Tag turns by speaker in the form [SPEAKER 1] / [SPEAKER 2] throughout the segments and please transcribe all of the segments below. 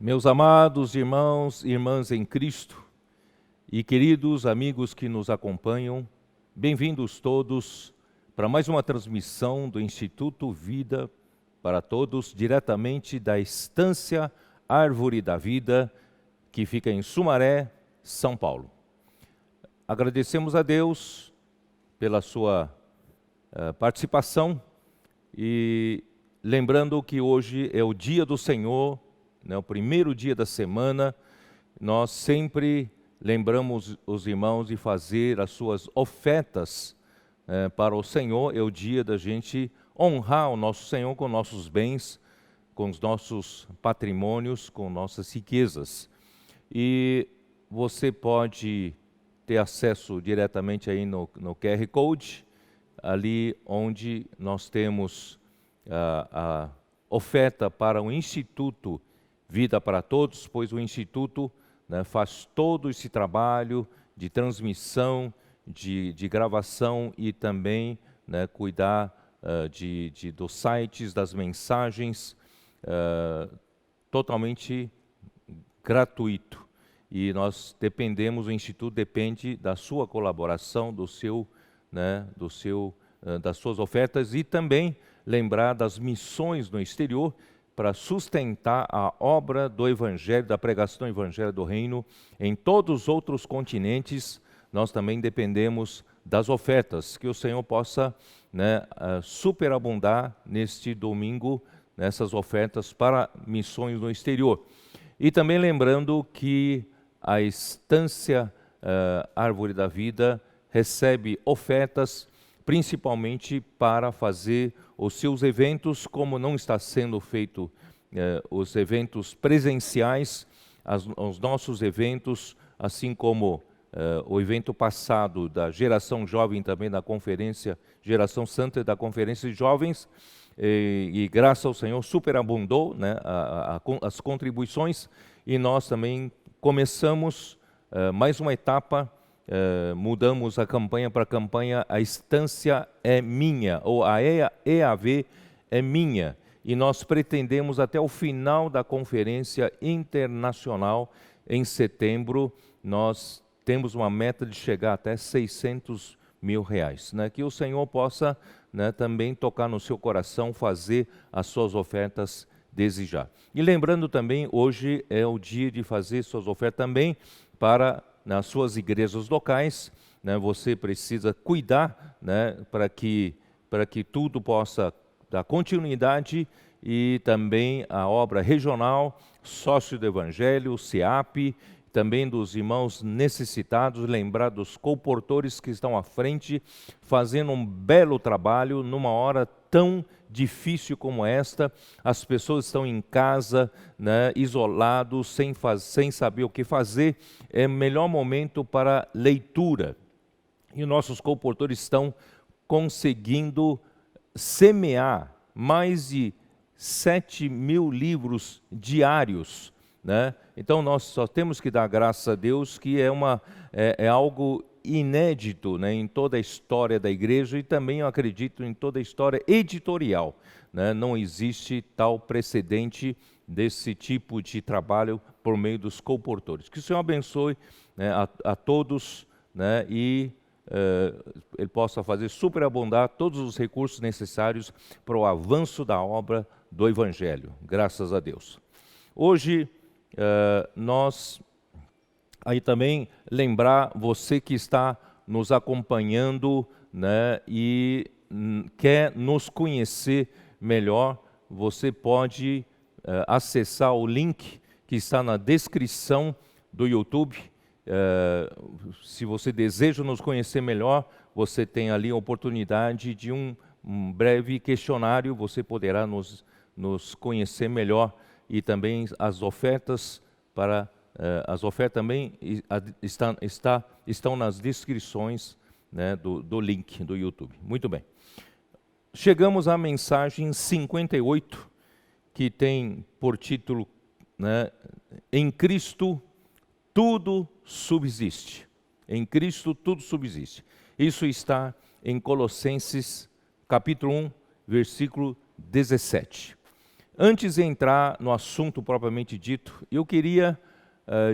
[SPEAKER 1] Meus amados irmãos e irmãs em Cristo e queridos amigos que nos acompanham, bem-vindos todos para mais uma transmissão do Instituto Vida para Todos, diretamente da Estância Árvore da Vida, que fica em Sumaré, São Paulo. Agradecemos a Deus pela sua participação e lembrando que hoje é o dia do Senhor, o primeiro dia da semana. Nós sempre lembramos os irmãos de fazer as suas ofertas para o Senhor. É o dia da gente honrar o nosso Senhor com nossos bens, com os nossos patrimônios, com nossas riquezas. E você pode ter acesso diretamente aí no QR Code, ali onde nós temos a oferta para o Instituto Vida para Todos, pois o Instituto faz todo esse trabalho de transmissão, de gravação e também cuidar dos sites, das mensagens, totalmente gratuito. E nós dependemos, o Instituto depende da sua colaboração, das suas ofertas, e também lembrar das missões no exterior para sustentar a obra do Evangelho, da pregação do Evangelho do Reino em todos os outros continentes. Nós também dependemos das ofertas, que o Senhor possa superabundar neste domingo, nessas ofertas para missões no exterior. E também lembrando que a Estância Árvore da Vida recebe ofertas principalmente para fazer os seus eventos, como não está sendo feito os eventos presenciais, os nossos eventos, assim como o evento passado da Geração Jovem, também da Conferência Geração Santa e da Conferência de Jovens, e graças ao Senhor superabundou as contribuições, e nós também começamos mais uma etapa. Mudamos a campanha para a campanha A Estância é Minha, ou a EAV é Minha, e nós pretendemos até o final da conferência internacional em setembro, nós temos uma meta de chegar até R$600 mil, que o Senhor possa também tocar no seu coração, fazer as suas ofertas desde já. E lembrando também, hoje é o dia de fazer suas ofertas também para nas suas igrejas locais. Você precisa cuidar para que tudo possa dar continuidade, e também a obra regional, Sócio do Evangelho, SEAP, também dos irmãos necessitados, lembrar dos colportores que estão à frente, fazendo um belo trabalho numa hora tão difícil como esta. As pessoas estão em casa, isolados, sem saber o que fazer. É o melhor momento para leitura. E nossos colportores estão conseguindo semear mais de 7 mil livros diários. Então nós só temos que dar graças a Deus, que é algo inédito em toda a história da igreja, e também eu acredito em toda a história editorial. Não existe tal precedente desse tipo de trabalho por meio dos colportores. Que o Senhor abençoe a todos, e Ele possa fazer superabundar todos os recursos necessários para o avanço da obra do Evangelho. Graças a Deus. Hoje nós aí também lembrar você que está nos acompanhando, e quer nos conhecer melhor, você pode acessar o link que está na descrição do YouTube. Se você deseja nos conhecer melhor, você tem ali a oportunidade de um breve questionário, você poderá nos conhecer melhor, e também as ofertas também estão nas descrições do link do YouTube. Muito bem. Chegamos à mensagem 58, que tem por título, Em Cristo tudo subsiste. Em Cristo tudo subsiste. Isso está em Colossenses capítulo 1, versículo 17. Antes de entrar no assunto propriamente dito, eu queria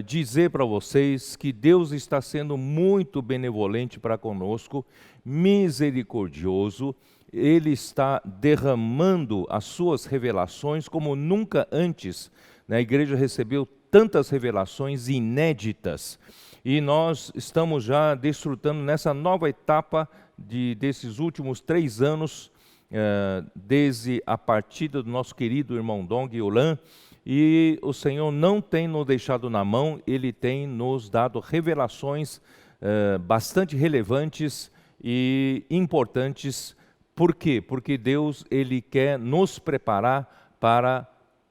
[SPEAKER 1] dizer para vocês que Deus está sendo muito benevolente para conosco, misericordioso. Ele está derramando as suas revelações como nunca antes. A igreja recebeu tantas revelações inéditas e nós estamos já desfrutando nessa nova etapa desses últimos 3 anos, desde a partida do nosso querido irmão Dong Yulan, e o Senhor não tem nos deixado na mão, Ele tem nos dado revelações bastante relevantes e importantes. Por quê? Porque Deus, Ele quer nos preparar para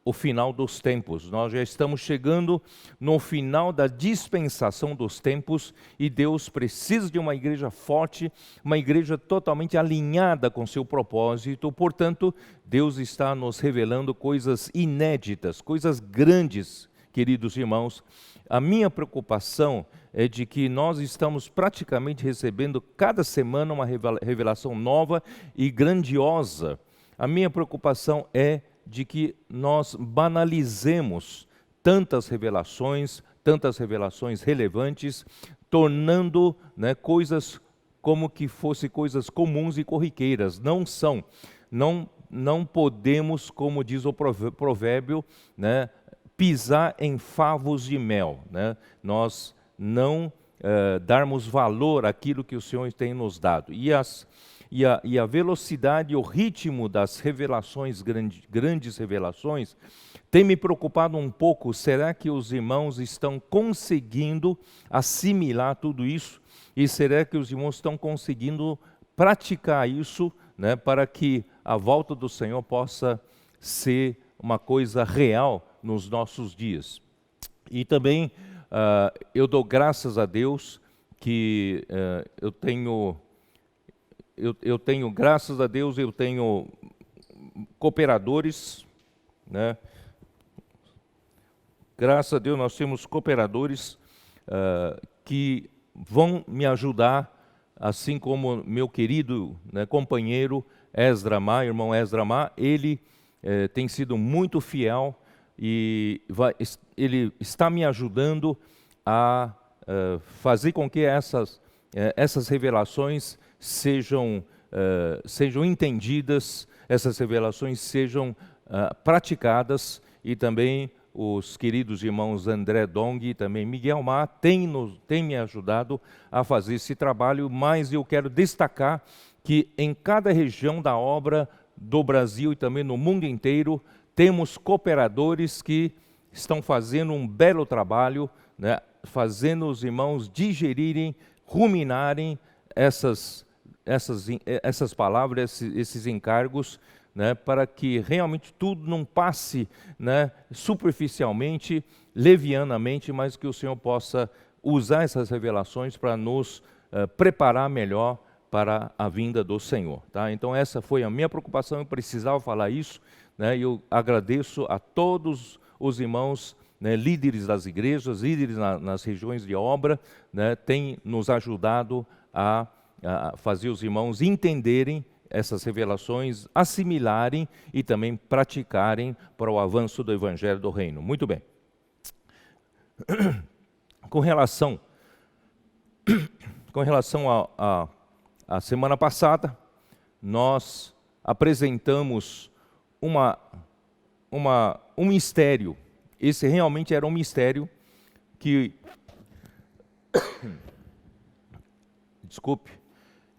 [SPEAKER 1] o final dos tempos. Nós já estamos chegando no final da dispensação dos tempos e Deus precisa de uma igreja forte, uma igreja totalmente alinhada com seu propósito. Portanto, Deus está nos revelando coisas inéditas, coisas grandes, queridos irmãos. A minha preocupação é de que nós estamos praticamente recebendo cada semana uma revelação nova e grandiosa. A minha preocupação é de que nós banalizemos tantas revelações relevantes, tornando coisas como que fossem coisas comuns e corriqueiras. Não são. Não podemos, como diz o provérbio, pisar em favos de mel. Nós não darmos valor àquilo que o Senhor tem nos dado. E a velocidade e o ritmo das revelações, grandes revelações, tem me preocupado um pouco. Será que os irmãos estão conseguindo assimilar tudo isso? E será que os irmãos estão conseguindo praticar isso, para que a volta do Senhor possa ser uma coisa real nos nossos dias? E também eu dou graças a Deus que eu tenho cooperadores, Graças a Deus nós temos cooperadores que vão me ajudar, assim como meu querido companheiro Ezra Ma, irmão Ezra Ma. Ele tem sido muito fiel e ele está me ajudando a fazer com que essas revelações sejam entendidas, essas revelações sejam praticadas. E também os queridos irmãos André Dong e também Miguel Ma têm me ajudado a fazer esse trabalho. Mas eu quero destacar que em cada região da obra do Brasil e também no mundo inteiro, temos cooperadores que estão fazendo um belo trabalho, fazendo os irmãos digerirem, ruminarem essas palavras, esses encargos, para que realmente tudo não passe superficialmente, levianamente, mas que o Senhor possa usar essas revelações para nos preparar melhor para a vinda do Senhor. Então essa foi a minha preocupação, eu precisava falar isso. Eu agradeço a todos os irmãos, líderes das igrejas, líderes nas regiões de obra, têm nos ajudado a fazer os irmãos entenderem essas revelações, assimilarem e também praticarem para o avanço do Evangelho do Reino. Muito bem. Com relação à semana passada, nós apresentamos um mistério. Esse realmente era um mistério que... Desculpe.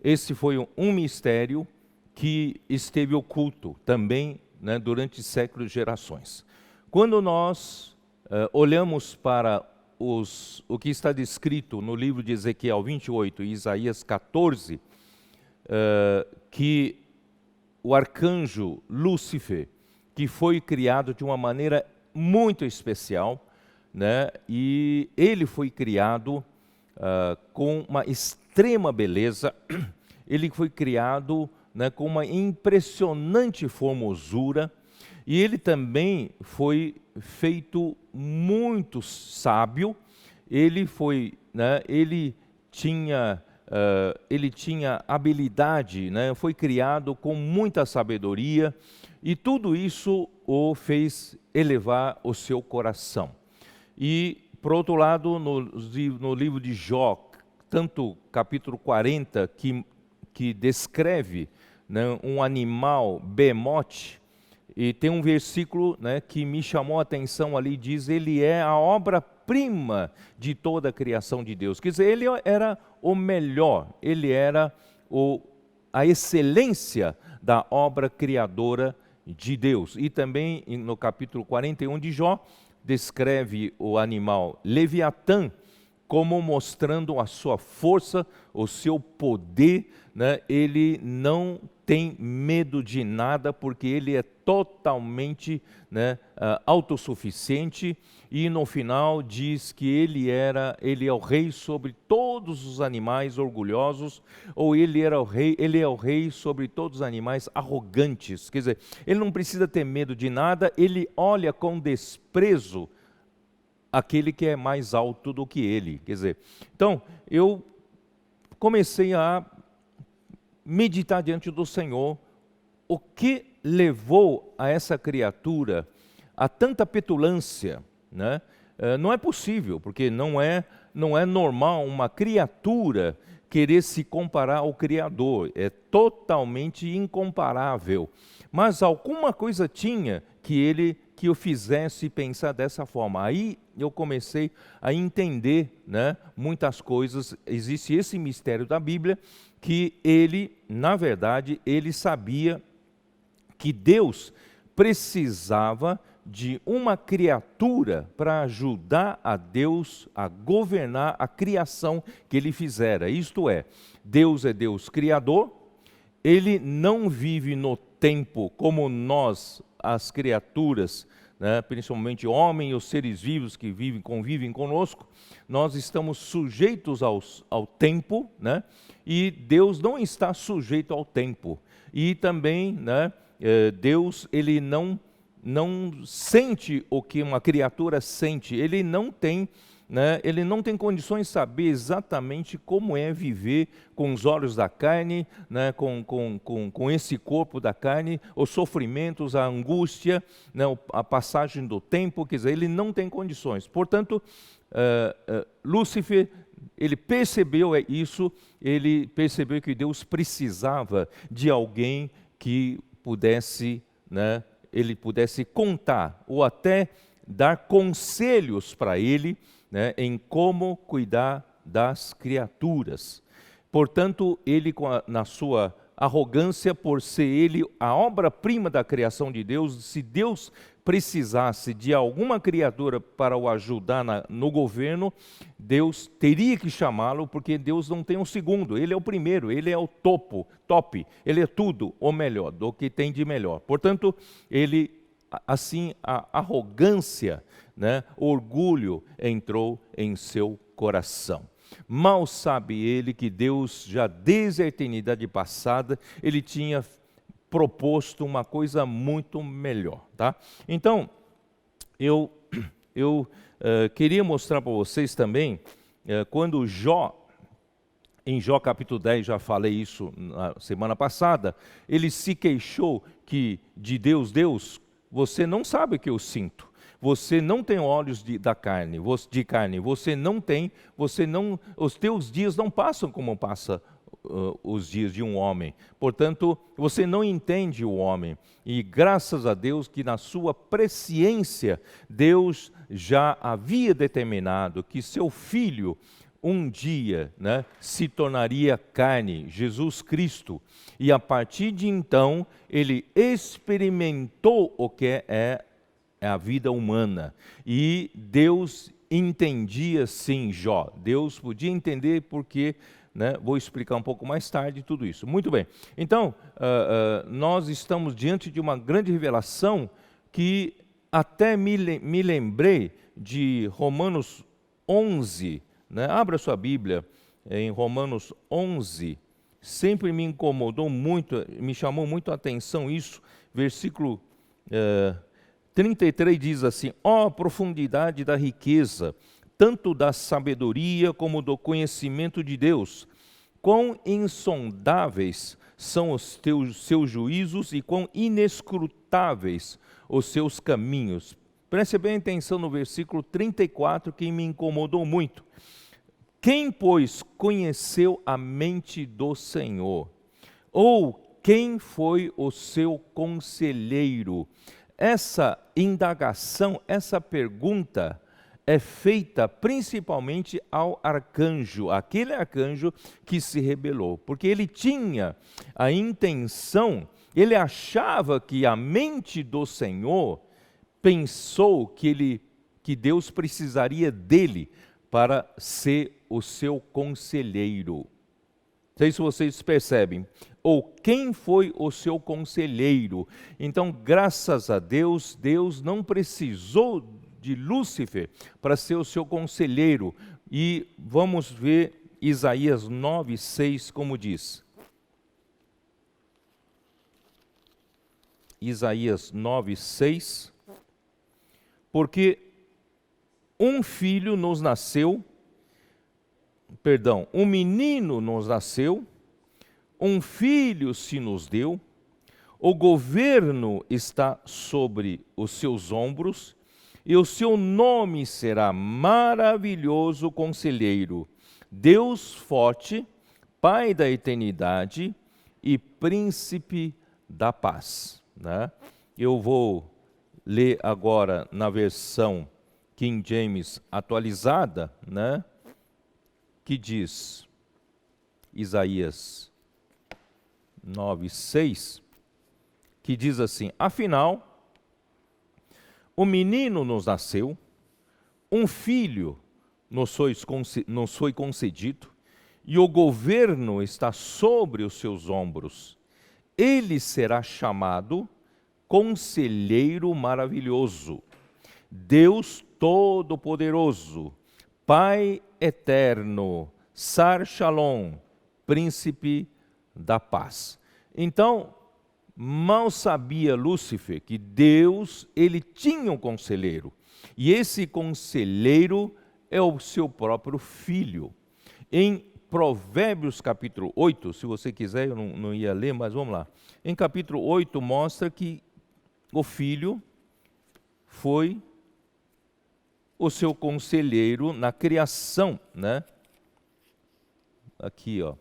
[SPEAKER 1] Esse foi um mistério que esteve oculto também durante séculos e gerações. Quando nós olhamos para o que está descrito no livro de Ezequiel 28 e Isaías 14, que o arcanjo Lúcifer, que foi criado de uma maneira muito especial, e ele foi criado com uma extrema beleza, ele foi criado com uma impressionante formosura, e ele também foi feito muito sábio. Ele tinha ele tinha habilidade, né? Foi criado com muita sabedoria, e tudo isso o fez elevar o seu coração. E, por outro lado, no livro de Jó, tanto capítulo 40, que descreve, né, um animal, behemoth, e tem um versículo, né, que me chamou a atenção ali, diz, ele é a obra-prima de toda a criação de Deus. Quer dizer, ele era o melhor, ele era a excelência da obra criadora de Deus. E também no capítulo 41 de Jó, descreve o animal Leviatã como mostrando a sua força, o seu poder, né? Ele não tem medo de nada, porque ele é totalmente, né, autossuficiente, e no final diz que ele é o rei sobre todos os animais orgulhosos, ou ele é o rei sobre todos os animais arrogantes. Quer dizer, ele não precisa ter medo de nada, ele olha com desprezo aquele que é mais alto do que ele. Quer dizer, então eu comecei a meditar diante do Senhor o que levou a essa criatura a tanta petulância, né? Não é possível, porque não é normal uma criatura querer se comparar ao Criador, é totalmente incomparável. Mas alguma coisa tinha que o fizesse pensar dessa forma. Aí eu comecei a entender, né, muitas coisas. Existe esse mistério da Bíblia, que ele, na verdade, ele sabia que Deus precisava de uma criatura para ajudar a Deus a governar a criação que ele fizera. Isto é Deus criador, ele não vive no tempo como nós, as criaturas, né, principalmente o homem e os seres vivos que convivem conosco. Nós estamos sujeitos ao tempo, né, e Deus não está sujeito ao tempo. E também, né, Deus, ele não sente o que uma criatura sente, ele não tem condições de saber exatamente como é viver com os olhos da carne, né, com esse corpo da carne, os sofrimentos, a angústia, né, a passagem do tempo. Quer dizer, ele não tem condições. Portanto, Lúcifer, ele percebeu isso, ele percebeu que Deus precisava de alguém que pudesse, né, ele pudesse contar, ou até dar conselhos para ele, né, em como cuidar das criaturas. Portanto, ele, na sua arrogância, por ser ele a obra-prima da criação de Deus, se Deus precisasse de alguma criatura para o ajudar no governo, Deus teria que chamá-lo, porque Deus não tem um segundo, ele é o primeiro, ele é o top, ele é tudo o melhor, do que tem de melhor. Portanto, ele, assim, a arrogância, né, o orgulho entrou em seu coração. Mal sabe ele que Deus, já desde a eternidade passada, ele tinha proposto uma coisa muito melhor, tá? Então, eu queria mostrar para vocês também, quando em Jó capítulo 10, já falei isso na semana passada, ele se queixou que de Deus, você não sabe o que eu sinto. Você não tem olhos de carne, os teus dias não passam como passa os dias de um homem. Portanto, você não entende o homem. E graças a Deus que na sua presciência, Deus já havia determinado que seu filho um dia, né, se tornaria carne, Jesus Cristo. E a partir de então, ele experimentou o que é a vida humana. E Deus entendia sim Jó. Deus podia entender porque, né, vou explicar um pouco mais tarde tudo isso. Muito bem. Então, nós estamos diante de uma grande revelação que até me lembrei de Romanos 11. Né? Abra sua Bíblia em Romanos 11. Sempre me incomodou muito, me chamou muito a atenção isso. Versículo 33 diz assim: ó profundidade da riqueza, tanto da sabedoria como do conhecimento de Deus, quão insondáveis são os seus juízos e quão inescrutáveis os seus caminhos. Preste bem atenção no versículo 34, que me incomodou muito. Quem, pois, conheceu a mente do Senhor? Ou quem foi o seu conselheiro? Essa indagação, essa pergunta é feita principalmente ao arcanjo, aquele arcanjo que se rebelou, porque ele tinha a intenção, ele achava que a mente do Senhor pensou que Deus precisaria dele para ser o seu conselheiro. Não sei se vocês percebem. Ou quem foi o seu conselheiro? Então, graças a Deus, Deus não precisou de Lúcifer para ser o seu conselheiro. E vamos ver Isaías 9:6 como diz. Isaías 9:6. Porque um filho nos nasceu, um menino nos nasceu, um filho se nos deu, o governo está sobre os seus ombros, e o seu nome será Maravilhoso Conselheiro, Deus Forte, Pai da Eternidade e Príncipe da Paz. Né? Eu vou ler agora na versão King James atualizada, né? Que diz, Isaías 9:6, que diz assim: afinal, o menino nos nasceu, um filho nos foi concedido, e o governo está sobre os seus ombros. Ele será chamado Conselheiro Maravilhoso, Deus Todo-Poderoso, Pai Eterno, Sar Shalom, Príncipe da Paz. Então, mal sabia Lúcifer que Deus, ele tinha um conselheiro. E esse conselheiro é o seu próprio filho. Em Provérbios capítulo 8, se você quiser, eu não ia ler, mas vamos lá. Em capítulo 8 mostra que o filho foi o seu conselheiro na criação, né? Aqui, ó.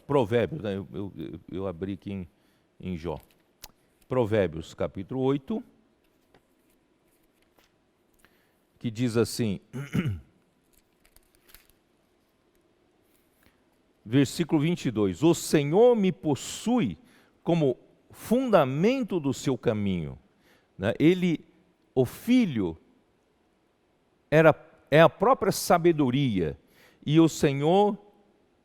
[SPEAKER 1] Provérbios, né? Eu abri aqui em Jó. Provérbios, capítulo 8, que diz assim, versículo 22, o Senhor me possui como fundamento do seu caminho. Né? O filho, é a própria sabedoria, e o Senhor,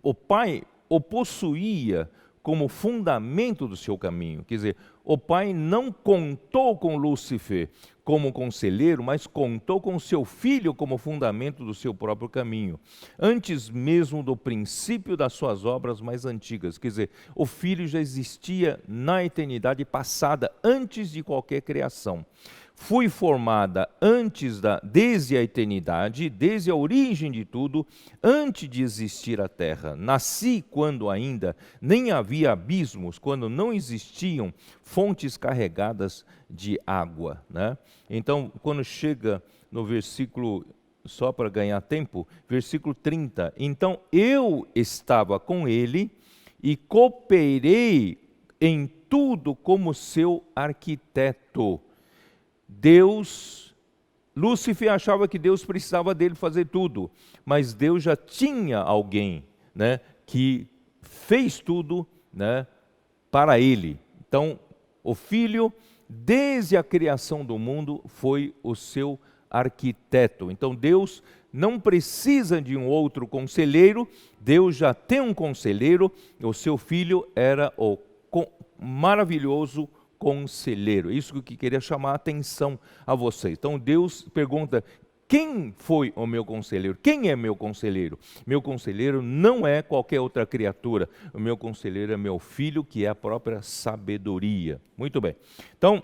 [SPEAKER 1] o Pai, o possuía como fundamento do seu caminho. Quer dizer, o Pai não contou com Lúcifer como conselheiro, mas contou com seu filho como fundamento do seu próprio caminho, antes mesmo do princípio das suas obras mais antigas. Quer dizer, o filho já existia na eternidade passada, antes de qualquer criação. Fui formada desde a eternidade, desde a origem de tudo, antes de existir a terra. Nasci quando ainda nem havia abismos, quando não existiam fontes carregadas de água. Né? Então, quando chega no versículo, só para ganhar tempo, versículo 30, então eu estava com ele e cooperei em tudo como seu arquiteto. Lúcifer achava que Deus precisava dele fazer tudo, mas Deus já tinha alguém, né, que fez tudo, né, para ele. Então, o filho, desde a criação do mundo, foi o seu arquiteto. Então, Deus não precisa de um outro conselheiro, Deus já tem um conselheiro, o seu filho era o maravilhoso conselheiro. Isso que queria chamar a atenção a vocês. Então Deus pergunta: quem foi o meu conselheiro? Quem é meu conselheiro? Meu conselheiro não é qualquer outra criatura. O meu conselheiro é meu filho, que é a própria sabedoria. Muito bem. Então,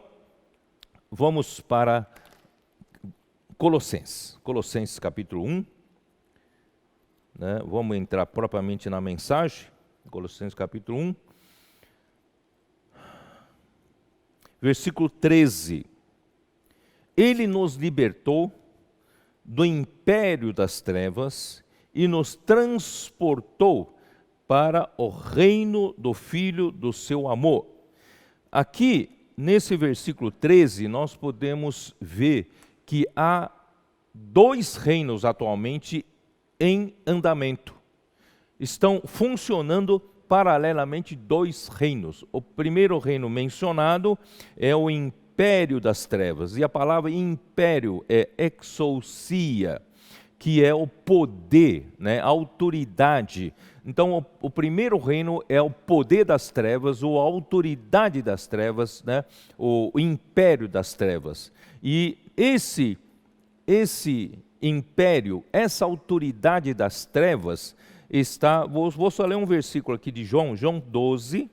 [SPEAKER 1] vamos para Colossenses capítulo 1, né? Vamos entrar propriamente na mensagem, Colossenses capítulo 1, versículo 13. Ele nos libertou do império das trevas e nos transportou para o reino do Filho do seu amor. Aqui, nesse versículo 13, nós podemos ver que há dois reinos atualmente em andamento. Estão funcionando paralelamente dois reinos. O primeiro reino mencionado é o império das trevas, e a palavra império é exousia, que é o poder, né, a autoridade. Então, o primeiro reino é o poder das trevas, ou a autoridade das trevas, né, o império das trevas. E esse império, essa autoridade das trevas, está, vou só ler um versículo aqui de João 12,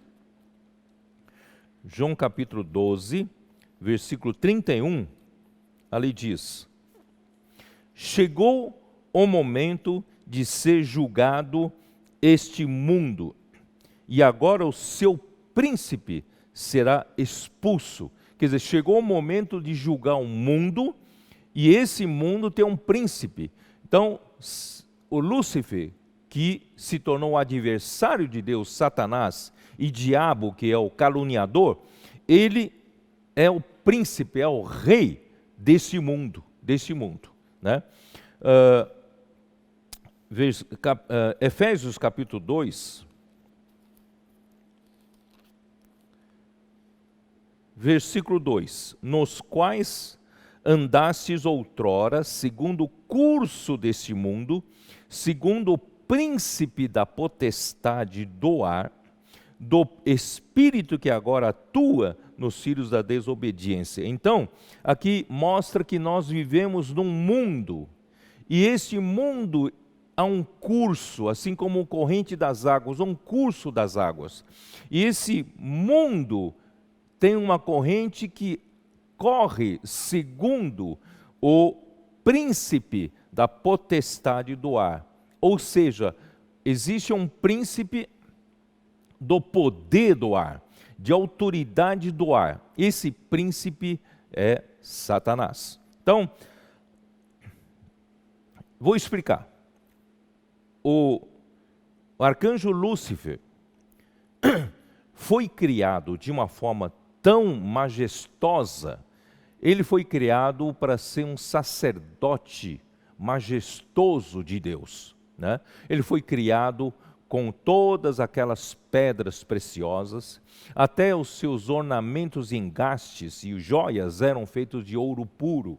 [SPEAKER 1] João capítulo 12, versículo 31, ali diz: chegou o momento de ser julgado este mundo, e agora o seu príncipe será expulso. Quer dizer, chegou o momento de julgar o mundo, e esse mundo tem um príncipe. Então, o Lúcifer, que se tornou adversário de Deus, Satanás, e diabo, que é o caluniador, ele é o príncipe, é o rei desse mundo, né? Efésios capítulo 2, versículo 2, nos quais andastes outrora, segundo o curso deste mundo, segundo o príncipe da potestade do ar, do espírito que agora atua nos filhos da desobediência. Então, aqui mostra que nós vivemos num mundo, e este mundo há um curso, assim como o corrente das águas, um curso das águas. E esse mundo tem uma corrente que corre segundo o príncipe da potestade do ar. Ou seja, existe um príncipe do poder do ar, de autoridade do ar. Esse príncipe é Satanás. Então, vou explicar. O arcanjo Lúcifer foi criado de uma forma tão majestosa. Ele foi criado para ser um sacerdote majestoso de Deus, né? Ele foi criado com todas aquelas pedras preciosas, até os seus ornamentos e engastes e joias eram feitos de ouro puro.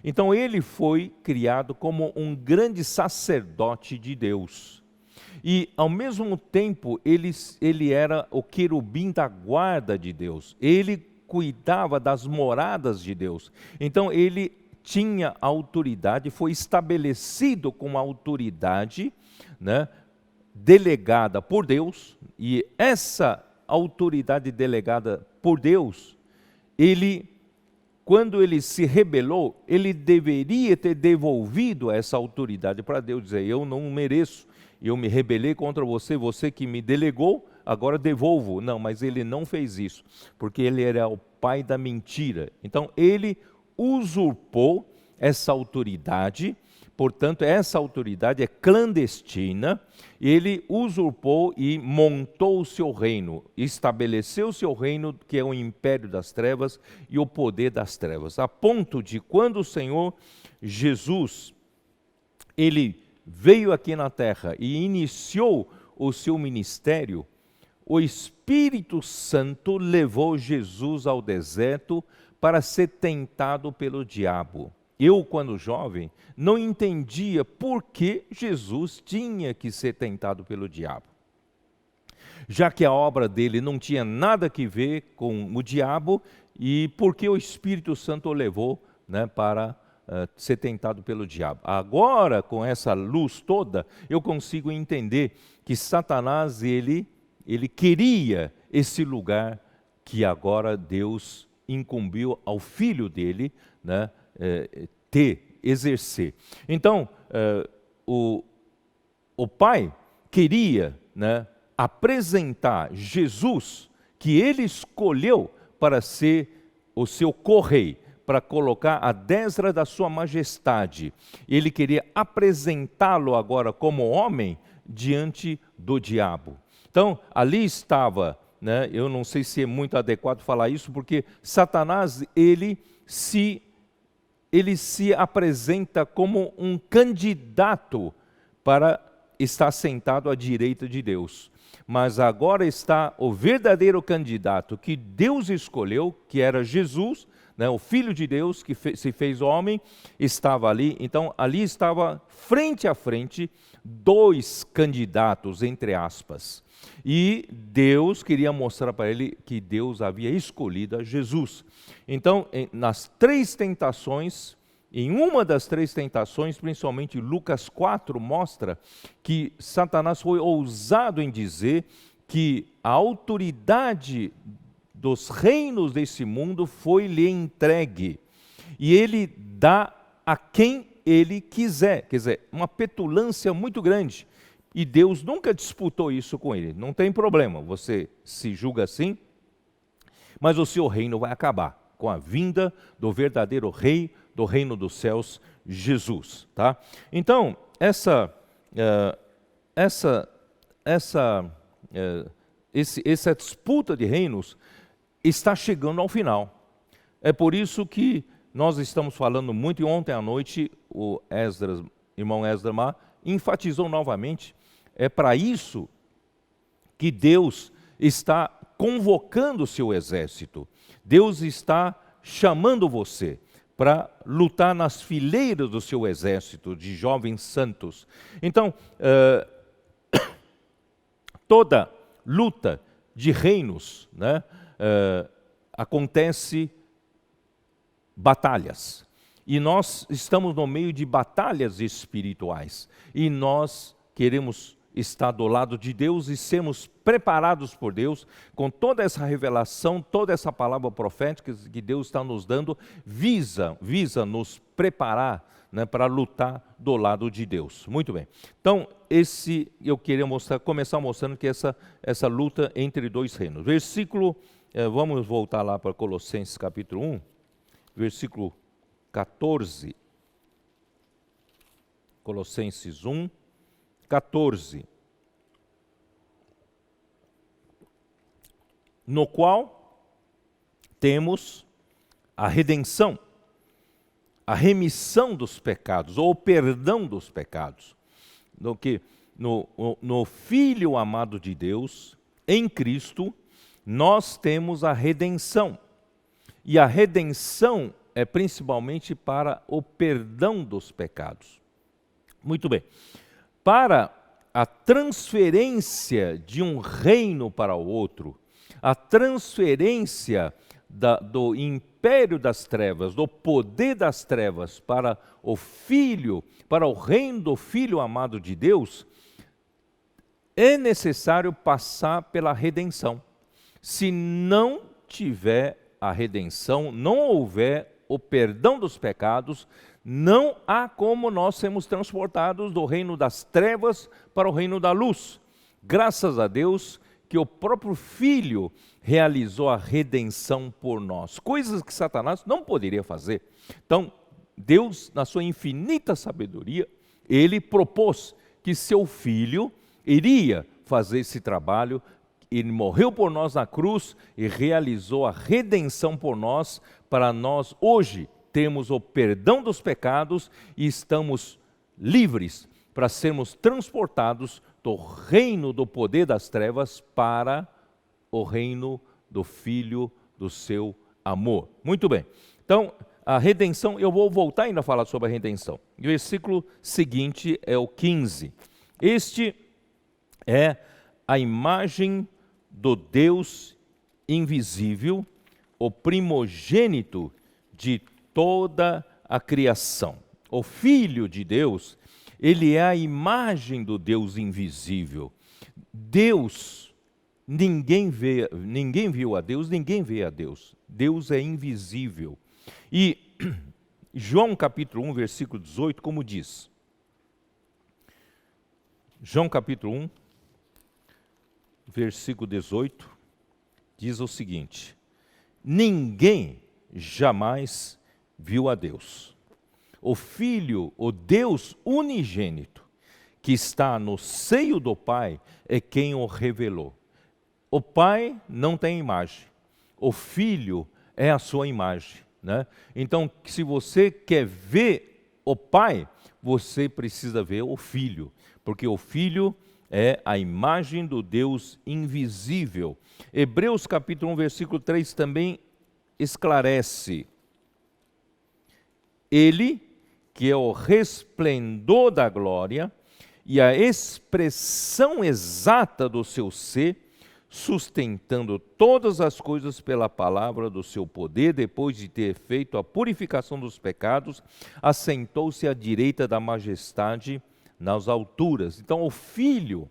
[SPEAKER 1] Então ele foi criado como um grande sacerdote de Deus. E ao mesmo tempo ele era o querubim da guarda de Deus. Ele cuidava das moradas de Deus. Então ele tinha autoridade, foi estabelecido com autoridade, né, delegada por Deus, e essa autoridade delegada por Deus, quando ele se rebelou, ele deveria ter devolvido essa autoridade para Deus, dizer: eu não mereço, eu me rebelei contra você, você que me delegou, agora devolvo. Não, mas ele não fez isso, porque ele era o pai da mentira. Então ele usurpou essa autoridade. Portanto, essa autoridade é clandestina. Ele usurpou e montou o seu reino, estabeleceu o seu reino, que é o império das trevas e o poder das trevas, a ponto de, quando o Senhor Jesus, ele veio aqui na terra e iniciou o seu ministério, o Espírito Santo levou Jesus ao deserto para ser tentado pelo diabo. Eu, quando jovem, não entendia por que Jesus tinha que ser tentado pelo diabo. Já que a obra dele não tinha nada a ver com o diabo, e por que o Espírito Santo o levou, né, para ser tentado pelo diabo. Agora, com essa luz toda, eu consigo entender que Satanás, ele queria esse lugar que agora Deus incumbiu ao filho dele, né, ter exercer. Então, o Pai queria, né, apresentar Jesus, que ele escolheu para ser o seu co-rei, para colocar à destra da sua majestade. Ele queria apresentá-lo agora como homem diante do diabo. Então, ali estava, né, eu não sei se é muito adequado falar isso, porque Satanás, ele se apresenta como um candidato para estar sentado à direita de Deus. Mas agora está o verdadeiro candidato que Deus escolheu, que era Jesus, né, o Filho de Deus que se fez homem, estava ali. Então, ali estava frente a frente dois candidatos, entre aspas. E Deus queria mostrar para ele que Deus havia escolhido a Jesus. Então, nas três tentações, em uma das três tentações, principalmente Lucas 4, mostra que Satanás foi ousado em dizer que a autoridade dos reinos desse mundo foi-lhe entregue. E ele dá a quem ele quiser. Quer dizer, uma petulância muito grande. E Deus nunca disputou isso com ele. Não tem problema, você se julga assim, mas o seu reino vai acabar com a vinda do verdadeiro rei do reino dos céus, Jesus. Tá? Então, essa disputa de reinos está chegando ao final. É por isso que nós estamos falando muito, e ontem à noite o irmão Esdras Mar enfatizou novamente, é para isso que Deus está convocando o seu exército. Deus está chamando você para lutar nas fileiras do seu exército de jovens santos. Então, toda luta de reinos, né, acontece batalhas. E nós estamos no meio de batalhas espirituais. E nós queremos estar do lado de Deus e sermos preparados por Deus com toda essa revelação, toda essa palavra profética que Deus está nos dando, visa nos preparar, né, para lutar do lado de Deus. Muito bem. Então, eu queria começar mostrando que essa luta entre dois reinos. Vamos voltar lá para Colossenses capítulo 1, versículo 14. Colossenses 1, 14. No qual temos a redenção, a remissão dos pecados, ou o perdão dos pecados. No Filho amado de Deus, em Cristo, nós temos a redenção. E a redenção é principalmente para o perdão dos pecados. Muito bem. Para a transferência de um reino para o outro, a transferência do império das trevas, do poder das trevas para o Filho, para o reino do Filho amado de Deus, é necessário passar pela redenção. Se não tiver a redenção, não houver o perdão dos pecados, não há como nós sermos transportados do reino das trevas para o reino da luz. Graças a Deus que o próprio Filho realizou a redenção por nós, coisas que Satanás não poderia fazer. Então, Deus, na sua infinita sabedoria, ele propôs que seu Filho iria fazer esse trabalho. Ele morreu por nós na cruz e realizou a redenção por nós, para nós hoje termos o perdão dos pecados e estamos livres para sermos transportados do reino do poder das trevas para o reino do Filho do seu amor. Muito bem. Então, a redenção, eu vou voltar ainda a falar sobre a redenção. O versículo seguinte é o 15. Este é a imagem do Deus invisível, o primogênito de toda a criação. O Filho de Deus, ele é a imagem do Deus invisível. Deus, ninguém viu a Deus, ninguém vê a Deus. Deus é invisível. E João capítulo 1, versículo 18, como diz? João capítulo 1, versículo 18, diz o seguinte: ninguém jamais viu a Deus. O Filho, o Deus unigênito, que está no seio do Pai, é quem o revelou. O Pai não tem imagem, o Filho é a sua imagem, né? Então, se você quer ver o Pai, você precisa ver o Filho, porque o Filho é a imagem do Deus invisível. Hebreus capítulo 1, versículo 3 também esclarece: Ele, que é o resplendor da glória e a expressão exata do seu ser, sustentando todas as coisas pela palavra do seu poder, depois de ter feito a purificação dos pecados, assentou-se à direita da majestade nas alturas. Então, o Filho,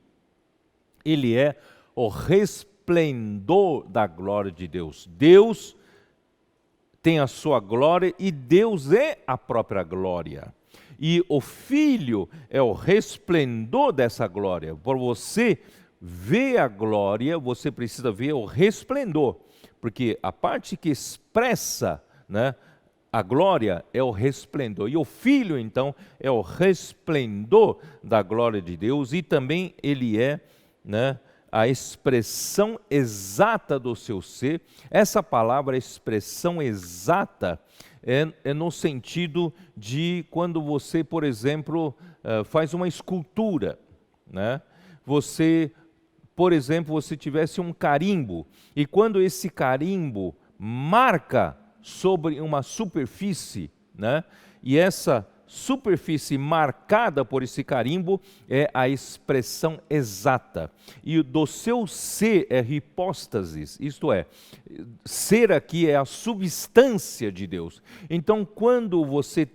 [SPEAKER 1] ele é o resplendor da glória de Deus. Deus tem a sua glória e Deus é a própria glória. E o Filho é o resplendor dessa glória. Para você ver a glória, você precisa ver o resplendor, porque a parte que expressa, né, a glória é o resplendor. E o Filho, então, é o resplendor da glória de Deus e também ele é, né, a expressão exata do seu ser. Essa palavra, expressão exata, é no sentido de quando você, por exemplo, faz uma escultura, né? Você, por exemplo, você tivesse um carimbo, e quando esse carimbo marca sobre uma superfície, né? E essa superfície marcada por esse carimbo é a expressão exata. E do seu ser é hipóstasis, isto é, ser aqui é a substância de Deus. Então, quando você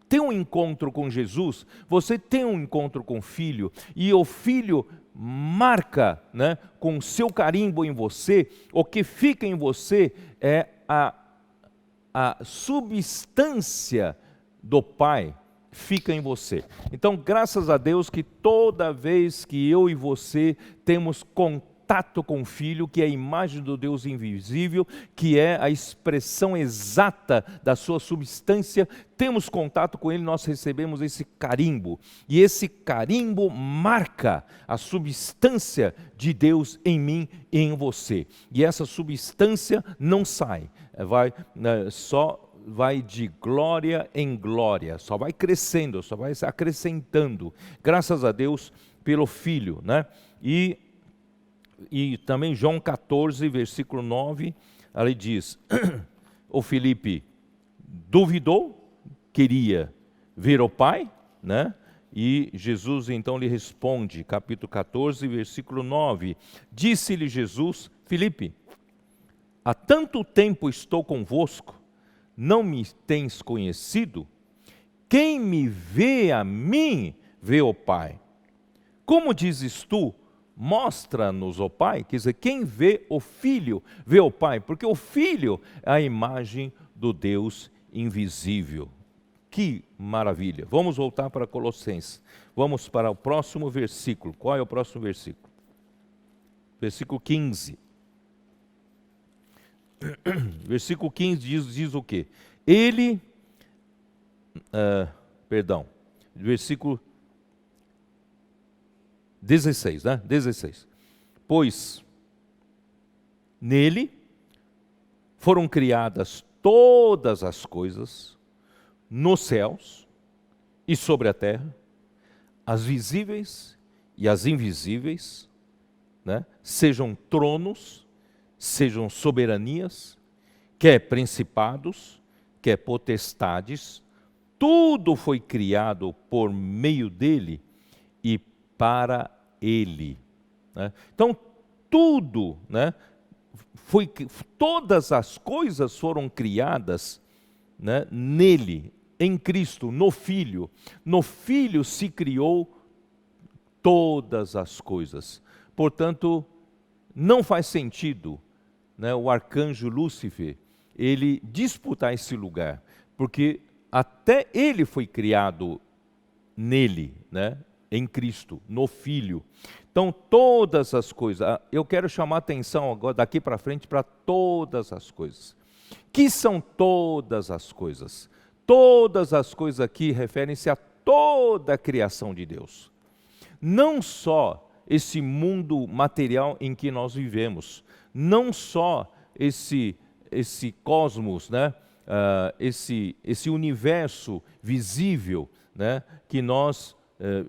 [SPEAKER 1] tem um encontro com Jesus, você tem um encontro com o Filho, e o Filho marca, né, com o seu carimbo em você, o que fica em você é a substância do Pai, fica em você. Então, graças a Deus que toda vez que eu e você temos contato com o Filho, que é a imagem do Deus invisível, que é a expressão exata da sua substância, temos contato com Ele, nós recebemos esse carimbo. E esse carimbo marca a substância de Deus em mim e em você. E essa substância não sai, vai de glória em glória, só vai crescendo, só vai se acrescentando, graças a Deus pelo Filho, né? E também João 14, versículo 9, ali diz, o Filipe duvidou, queria ver o Pai, né? E Jesus então lhe responde, capítulo 14, versículo 9, disse-lhe Jesus: Filipe, há tanto tempo estou convosco, não me tens conhecido? Quem me vê a mim, vê o Pai. Como dizes tu, mostra-nos o Pai? Quer dizer, quem vê o Filho, vê o Pai, porque o Filho é a imagem do Deus invisível. Que maravilha! Vamos voltar para Colossenses. Vamos para o próximo versículo. Qual é o próximo versículo? Versículo 15. Versículo 15 diz o quê? Versículo 16, né? 16. Pois nele foram criadas todas as coisas, nos céus e sobre a terra, as visíveis e as invisíveis, né? Sejam tronos, sejam soberanias, quer principados, quer potestades, tudo foi criado por meio dele e para ele, né? Então, tudo, né, todas as coisas foram criadas, né, nele, em Cristo, no Filho. No Filho se criou todas as coisas. Portanto, não faz sentido, né, o arcanjo Lúcifer, ele disputar esse lugar, porque até ele foi criado nele, né? Em Cristo, no Filho. Então, todas as coisas, eu quero chamar a atenção agora, daqui para frente, para todas as coisas. Que são todas as coisas? Todas as coisas aqui referem-se a toda a criação de Deus. Não só esse mundo material em que nós vivemos, não só esse cosmos, né? Esse universo visível, né? Que nós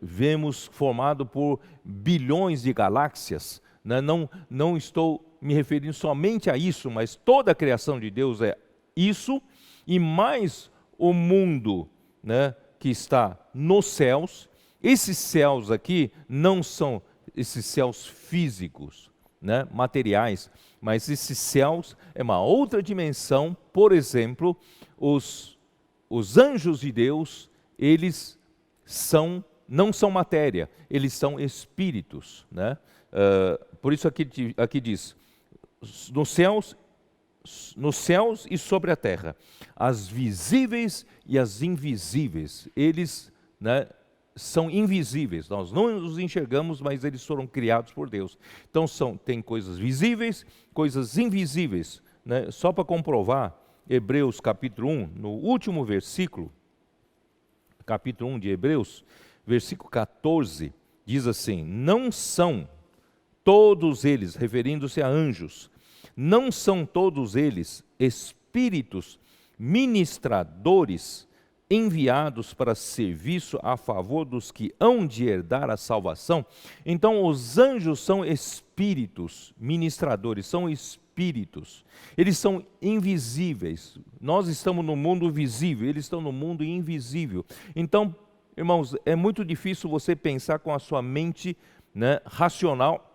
[SPEAKER 1] vemos formado por bilhões de galáxias, né? Não estou me referindo somente a isso, mas toda a criação de Deus é isso, e mais o mundo, né, que está nos céus. Esses céus aqui não são esses céus físicos, né, materiais, mas esses céus é uma outra dimensão. Por exemplo, os anjos de Deus, eles não são matéria, eles são espíritos, né? Por isso aqui diz, nos céus e sobre a terra, as visíveis e as invisíveis, eles, né, são invisíveis, nós não os enxergamos, mas eles foram criados por Deus. Então tem coisas visíveis, coisas invisíveis, né? Só para comprovar, Hebreus capítulo 1, no último versículo, capítulo 1 de Hebreus, versículo 14, diz assim: não são todos eles, referindo-se a anjos, não são todos eles espíritos ministradores enviados para serviço a favor dos que hão de herdar a salvação? Então, os anjos são espíritos ministradores, são espíritos. Eles são invisíveis. Nós estamos no mundo visível, eles estão no mundo invisível. Então, irmãos, é muito difícil você pensar com a sua mente, né, racional,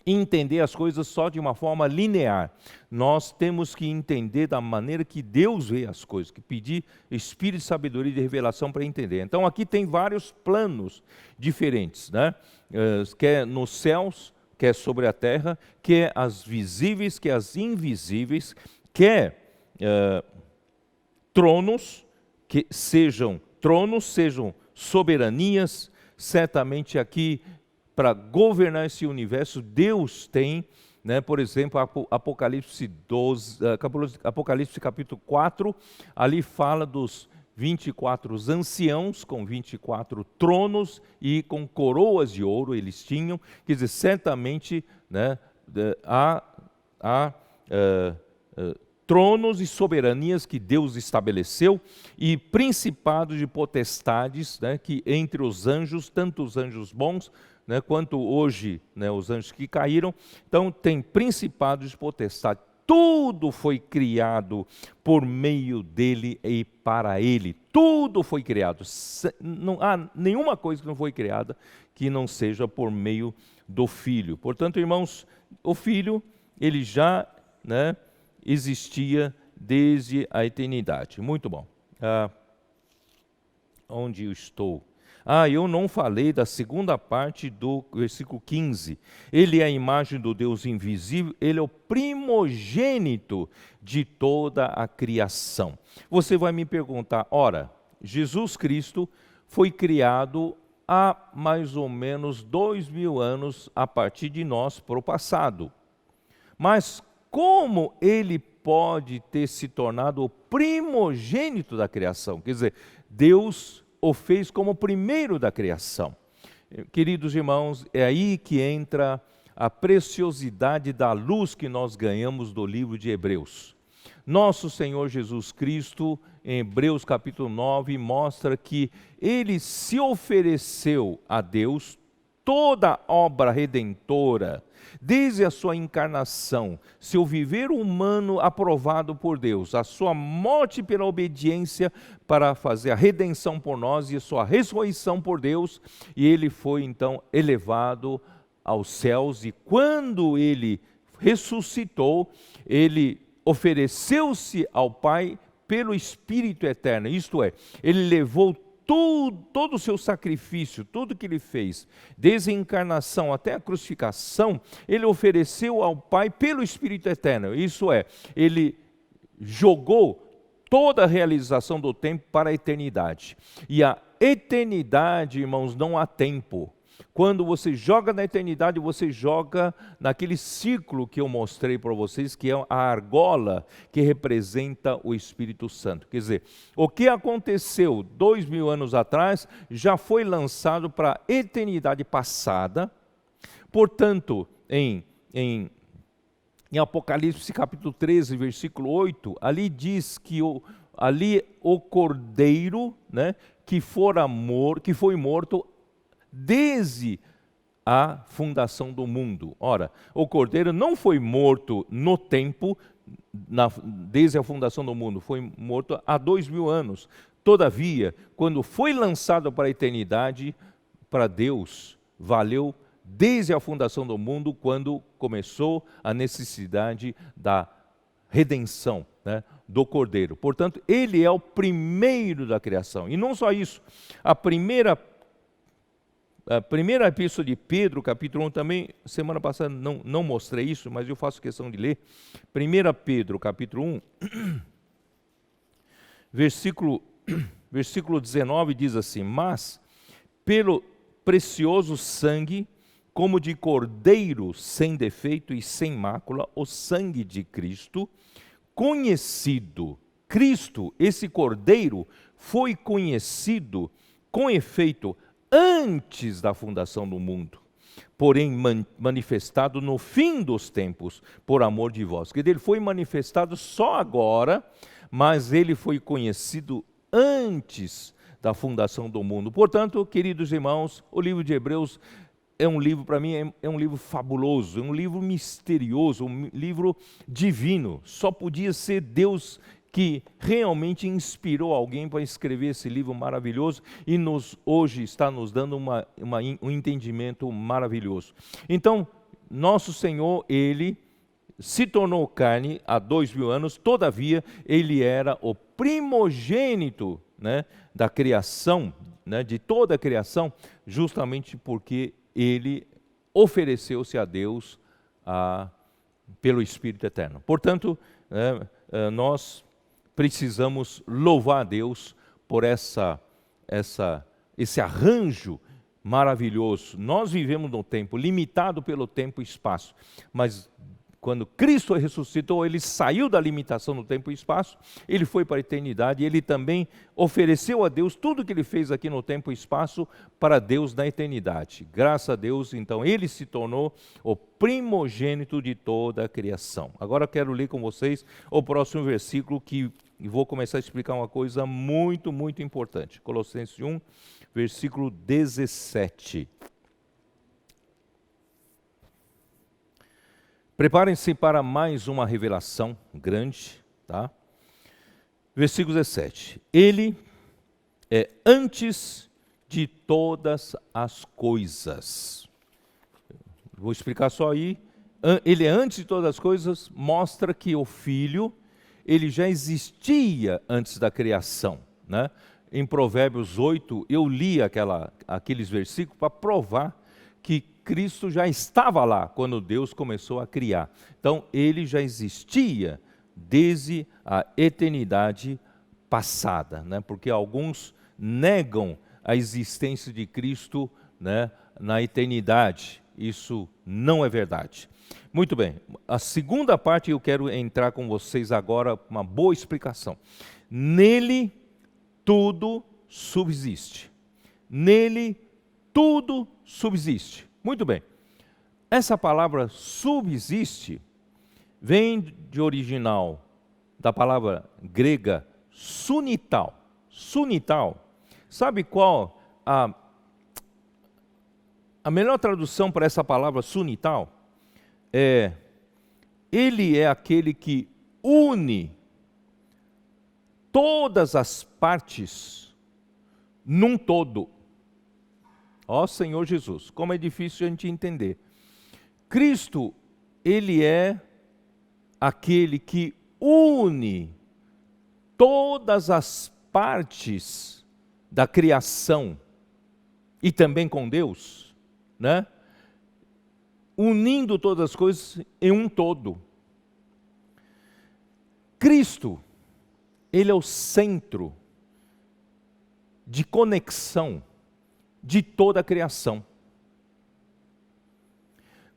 [SPEAKER 1] entender as coisas só de uma forma linear. Nós temos que entender da maneira que Deus vê as coisas, que pedir espírito de sabedoria e de revelação para entender. Então aqui tem vários planos diferentes, né? Quer nos céus, quer sobre a terra, quer as visíveis, quer as invisíveis, quer tronos, que sejam soberanias. Certamente aqui, para governar esse universo, Deus tem, né, por exemplo, Apocalipse capítulo 4, ali fala dos 24 anciãos com 24 tronos e com coroas de ouro eles tinham. Quer dizer, certamente, né, há tronos e soberanias que Deus estabeleceu, e principados e potestades, né, que entre os anjos, tanto os anjos bons, né, quanto hoje, né, os anjos que caíram. Então tem principados e potestades. Tudo foi criado por meio dele e para ele. Tudo foi criado. Não há nenhuma coisa que não foi criada que não seja por meio do Filho. Portanto, irmãos, o Filho, ele já, né, existia desde a eternidade. Muito bom. Onde eu estou? Eu não falei da segunda parte do versículo 15. Ele é a imagem do Deus invisível, ele é o primogênito de toda a criação. Você vai me perguntar, ora, Jesus Cristo foi criado há mais ou menos 2000 anos a partir de nós para o passado. Mas como ele pode ter se tornado o primogênito da criação? Quer dizer, Deus o fez como o primeiro da criação. Queridos irmãos, é aí que entra a preciosidade da luz que nós ganhamos do livro de Hebreus. Nosso Senhor Jesus Cristo, em Hebreus capítulo 9, mostra que ele se ofereceu a Deus, toda a obra redentora, desde a sua encarnação, seu viver humano aprovado por Deus, a sua morte pela obediência para fazer a redenção por nós e a sua ressurreição por Deus, e ele foi então elevado aos céus, e quando ele ressuscitou, ele ofereceu-se ao Pai pelo Espírito eterno, isto é, ele levou todo o seu sacrifício, tudo que ele fez, desde a encarnação até a crucificação, ele ofereceu ao Pai pelo Espírito eterno. Isso é, ele jogou toda a realização do tempo para a eternidade. E a eternidade, irmãos, não há tempo. Quando você joga na eternidade, você joga naquele círculo que eu mostrei para vocês, que é a argola que representa o Espírito Santo. Quer dizer, o que aconteceu 2000 anos atrás já foi lançado para a eternidade passada. Portanto, em Apocalipse capítulo 13, versículo 8, ali diz que o cordeiro, né, que foi morto desde a fundação do mundo. Ora, o cordeiro não foi morto no tempo, desde a fundação do mundo, foi morto há 2000 anos. Todavia, quando foi lançado para a eternidade, para Deus, valeu desde a fundação do mundo, quando começou a necessidade da redenção, né, do Cordeiro. Portanto, ele é o primeiro da criação. E não só isso, a primeira epístola de Pedro, capítulo 1, também, semana passada não mostrei isso, mas eu faço questão de ler. 1 Pedro, capítulo 1, versículo 19 diz assim: mas pelo precioso sangue, como de cordeiro sem defeito e sem mácula, o sangue de Cristo, conhecido. Cristo, esse cordeiro, foi conhecido com efeito antes da fundação do mundo, porém manifestado no fim dos tempos, por amor de vós. Que ele foi manifestado só agora, mas ele foi conhecido antes da fundação do mundo. Portanto, queridos irmãos, o livro de Hebreus é um livro, para mim, é um livro fabuloso, é um livro misterioso, um livro divino. Só podia ser Deus que realmente inspirou alguém para escrever esse livro maravilhoso e hoje está nos dando um entendimento maravilhoso. Então, nosso Senhor, ele se tornou carne há 2000 anos, todavia, ele era o primogênito, né, da criação, né, de toda a criação, justamente porque ele ofereceu-se a Deus pelo Espírito Eterno. Portanto, nós precisamos louvar a Deus por esse arranjo maravilhoso. Nós vivemos num tempo limitado pelo tempo e espaço, mas quando Cristo ressuscitou, ele saiu da limitação do tempo e espaço, ele foi para a eternidade, e ele também ofereceu a Deus tudo que ele fez aqui no tempo e espaço para Deus na eternidade. Graças a Deus, então, ele se tornou o primogênito de toda a criação. Agora eu quero ler com vocês o próximo versículo, que vou começar a explicar uma coisa muito, muito importante. Colossenses 1, versículo 17. Preparem-se para mais uma revelação grande, tá? Versículo 17. Ele é antes de todas as coisas. Vou explicar só aí. Ele é antes de todas as coisas, mostra que o Filho, ele já existia antes da criação, né? Em Provérbios 8, eu li aqueles versículos para provar que Cristo já estava lá quando Deus começou a criar. Então, ele já existia desde a eternidade passada, né? Porque alguns negam a existência de Cristo, né, na eternidade. Isso não é verdade. Muito bem, a segunda parte eu quero entrar com vocês agora, uma boa explicação. Nele tudo subsiste. Nele tudo subsiste. Muito bem. Essa palavra subsiste vem de original da palavra grega sunital. Sunital. Sabe qual a melhor tradução para essa palavra sunital? Ele é aquele que une todas as partes num todo. Ó Senhor Jesus, como é difícil a gente entender. Cristo, ele é aquele que une todas as partes da criação e também com Deus, né? Unindo todas as coisas em um todo. Cristo, ele é o centro de conexão de toda a criação.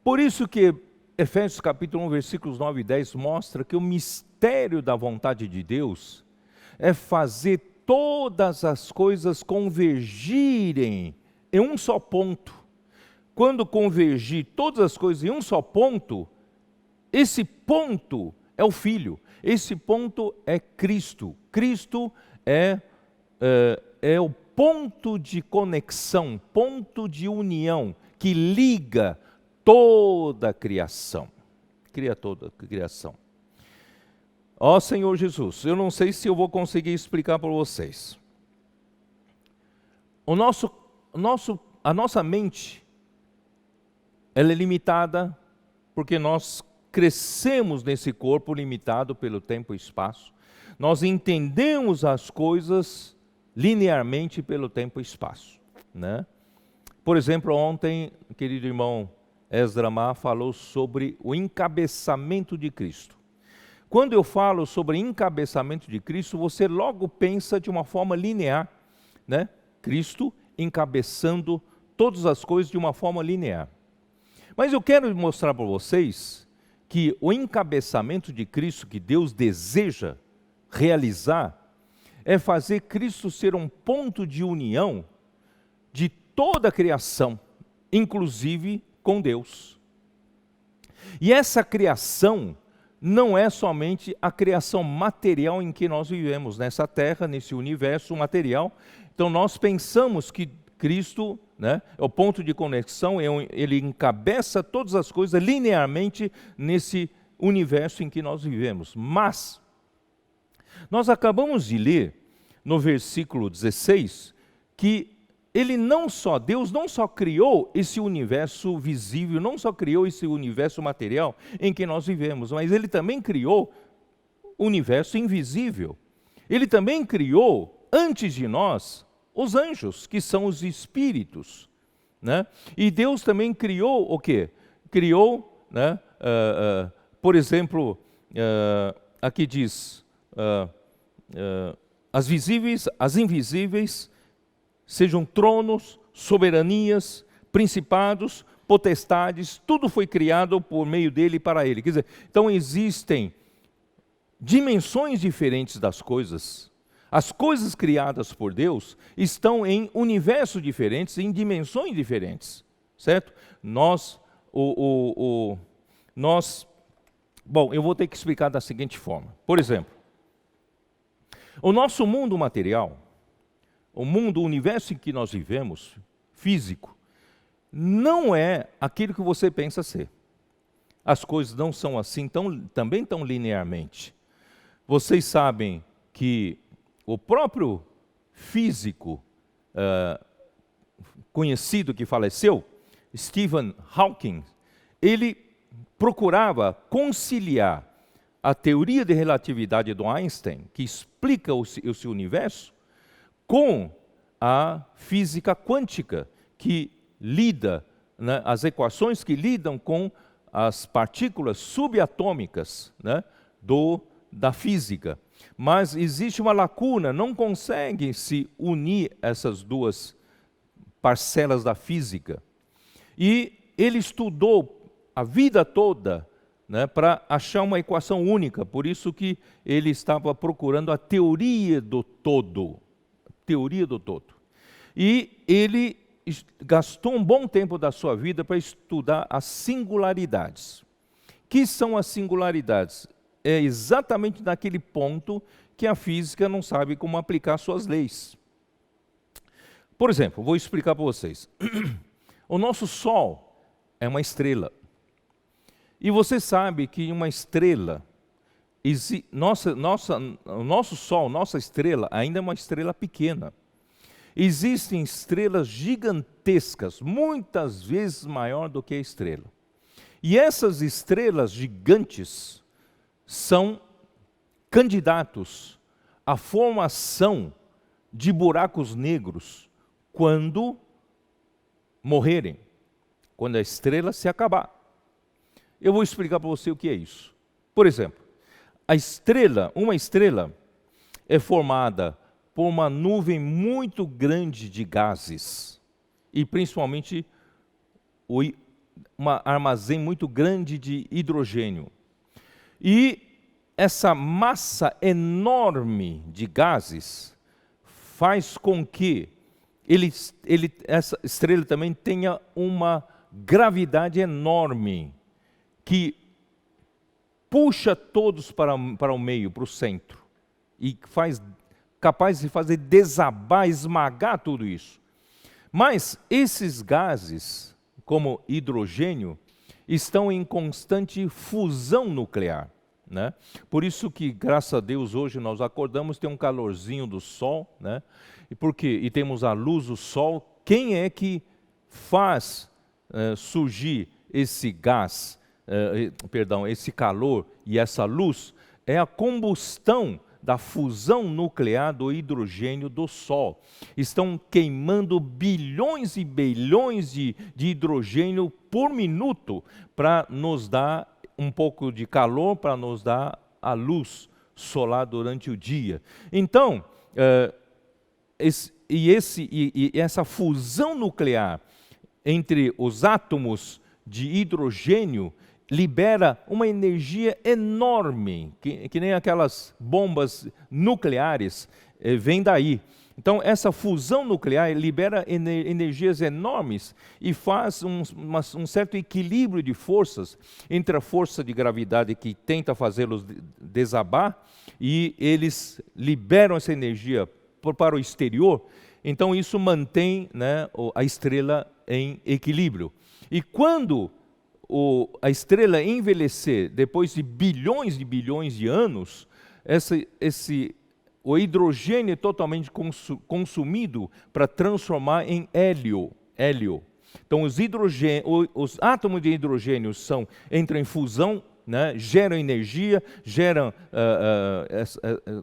[SPEAKER 1] Por isso que Efésios capítulo 1, versículos 9 e 10 mostra que o mistério da vontade de Deus é fazer todas as coisas convergirem em um só ponto. Quando convergir todas as coisas em um só ponto, esse ponto é o Filho, esse ponto é Cristo. Cristo é o ponto de conexão, ponto de união, que liga toda a criação. Cria toda a criação. Ó Senhor Jesus, eu não sei se eu vou conseguir explicar para vocês. A nossa mente, ela é limitada porque nós crescemos nesse corpo limitado pelo tempo e espaço. Nós entendemos as coisas linearmente pelo tempo e espaço, né? Por exemplo, ontem, querido irmão Esdra Má falou sobre o encabeçamento de Cristo. Quando eu falo sobre encabeçamento de Cristo, você logo pensa de uma forma linear, né? Cristo encabeçando todas as coisas de uma forma linear. Mas eu quero mostrar para vocês que o encabeçamento de Cristo que Deus deseja realizar é fazer Cristo ser um ponto de união de toda a criação, inclusive com Deus. E essa criação não é somente a criação material em que nós vivemos, nessa terra, nesse universo material. Então nós pensamos que Cristo, né, é o ponto de conexão, ele encabeça todas as coisas linearmente nesse universo em que nós vivemos. Mas nós acabamos de ler no versículo 16 que Deus não só criou esse universo visível, não só criou esse universo material em que nós vivemos, mas Ele também criou o universo invisível. Ele também criou, antes de nós, os anjos, que são os espíritos, né? E Deus também criou o quê? Criou, né, por exemplo, aqui diz, as visíveis, as invisíveis, sejam tronos, soberanias, principados, potestades, tudo foi criado por meio dele e para ele. Quer dizer, então existem dimensões diferentes das coisas. As coisas criadas por Deus estão em universos diferentes, em dimensões diferentes, certo? Bom, eu vou ter que explicar da seguinte forma. Por exemplo, o nosso mundo material, o mundo, o universo em que nós vivemos, físico, não é aquilo que você pensa ser. As coisas não são assim também tão linearmente. Vocês sabem que o próprio físico conhecido que faleceu, Stephen Hawking, ele procurava conciliar a teoria de relatividade do Einstein, que explica o seu universo, com a física quântica, que lida, né, as equações que lidam com as partículas subatômicas, né, da física. Mas existe uma lacuna, não conseguem se unir essas duas parcelas da física. E ele estudou a vida toda, né, para achar uma equação única, por isso que ele estava procurando a teoria do todo. Teoria do todo. E ele gastou um bom tempo da sua vida para estudar as singularidades. Que são as singularidades? É exatamente naquele ponto que a física não sabe como aplicar suas leis. Por exemplo, vou explicar para vocês. O nosso Sol é uma estrela. E você sabe que uma estrela, o nosso Sol, nossa estrela, ainda é uma estrela pequena. Existem estrelas gigantescas, muitas vezes maior do que a estrela. E essas estrelas gigantes são candidatos à formação de buracos negros quando morrerem, quando a estrela se acabar. Eu vou explicar para você o que é isso. Por exemplo, uma estrela, é formada por uma nuvem muito grande de gases e principalmente um armazém muito grande de hidrogênio. E essa massa enorme de gases faz com que essa estrela também tenha uma gravidade enorme que puxa todos para o meio, para o centro, e capaz de fazer desabar, esmagar tudo isso. Mas esses gases, como hidrogênio, estão em constante fusão nuclear, né? Por isso que, graças a Deus, hoje nós acordamos, tem um calorzinho do sol, né? E temos a luz do sol. Quem é que faz surgir esse gás, esse calor e essa luz? É a combustão da fusão nuclear do hidrogênio do Sol. Estão queimando bilhões e bilhões de hidrogênio por minuto para nos dar um pouco de calor, para nos dar a luz solar durante o dia. Então, essa fusão nuclear entre os átomos de hidrogênio libera uma energia enorme, que nem aquelas bombas nucleares, vem daí. Então, essa fusão nuclear libera energias enormes e faz um certo equilíbrio de forças entre a força de gravidade que tenta fazê-los desabar e eles liberam essa energia para o exterior. Então, isso mantém, né, a estrela em equilíbrio. E quando a estrela envelhecer, depois de bilhões de anos, o hidrogênio é totalmente consumido para transformar em hélio. Então, os átomos de hidrogênio entram em fusão, né, geram energia, geram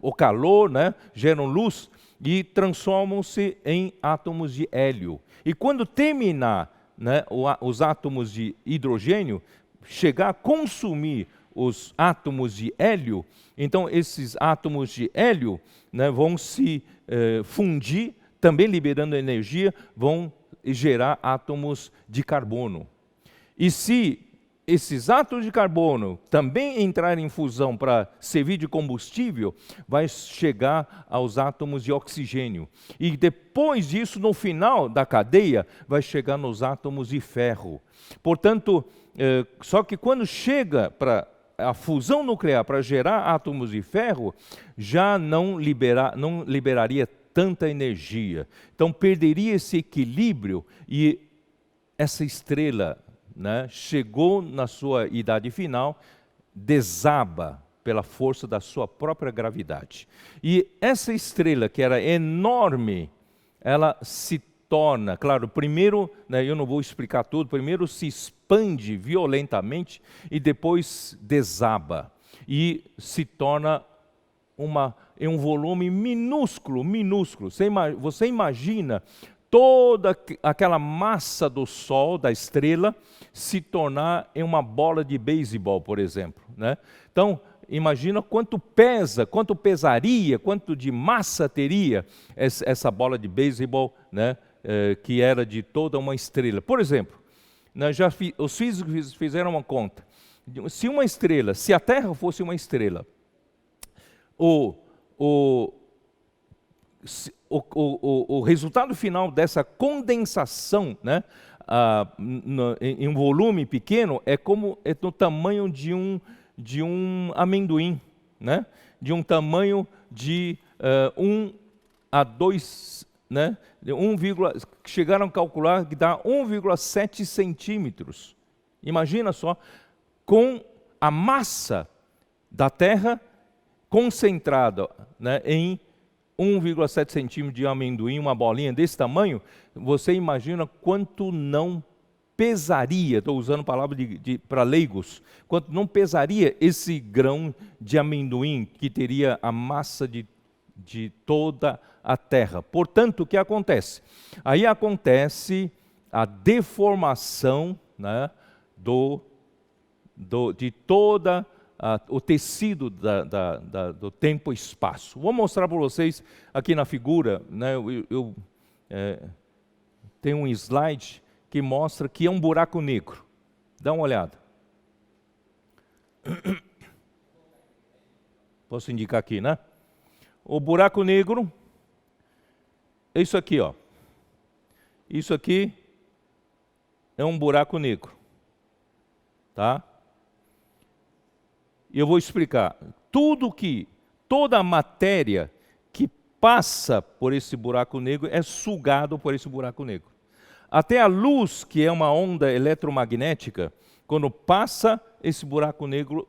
[SPEAKER 1] o calor, né, geram luz e transformam-se em átomos de hélio. E quando terminar, né, os átomos de hidrogênio, chegar a consumir os átomos de hélio, então esses átomos de hélio, né, vão se fundir, também liberando energia, vão gerar átomos de carbono. E se esses átomos de carbono também entrarem em fusão para servir de combustível, vai chegar aos átomos de oxigênio. E depois disso, no final da cadeia, vai chegar nos átomos de ferro. Portanto, só que quando chega para a fusão nuclear para gerar átomos de ferro, já não liberaria tanta energia. Então, perderia esse equilíbrio e essa estrela, né, chegou na sua idade final, desaba pela força da sua própria gravidade. E essa estrela, que era enorme, ela se torna, claro, primeiro, né, eu não vou explicar tudo, primeiro se expande violentamente e depois desaba. E se torna em um volume minúsculo. Você imagina toda aquela massa do Sol, da estrela, se tornar em uma bola de beisebol, por exemplo, né? Então, imagina quanto pesaria, quanto de massa teria essa bola de beisebol, né, que era de toda uma estrela. Por exemplo, né, os físicos fizeram uma conta. Se a Terra fosse uma estrela, o resultado final dessa condensação, né, em um volume pequeno, é no tamanho de um amendoim, né? De um tamanho de 1 a 2, né? Chegaram a calcular que dá 1,7 centímetros. Imagina só, com a massa da Terra concentrada, né, em 1,7 centímetros de amendoim, uma bolinha desse tamanho, você imagina quanto não pesaria, estou usando a palavra para leigos, quanto não pesaria esse grão de amendoim que teria a massa de toda a Terra. Portanto, o que acontece? Aí acontece a deformação, né, de toda o tecido do tempo e espaço. Vou mostrar para vocês aqui na figura, né, tem um slide que mostra que é um buraco negro. Dá uma olhada. Posso indicar aqui, né? O buraco negro é isso aqui, ó. Isso aqui é um buraco negro, tá? E eu vou explicar. Toda a matéria que passa por esse buraco negro é sugado por esse buraco negro. Até a luz, que é uma onda eletromagnética, quando passa, esse buraco negro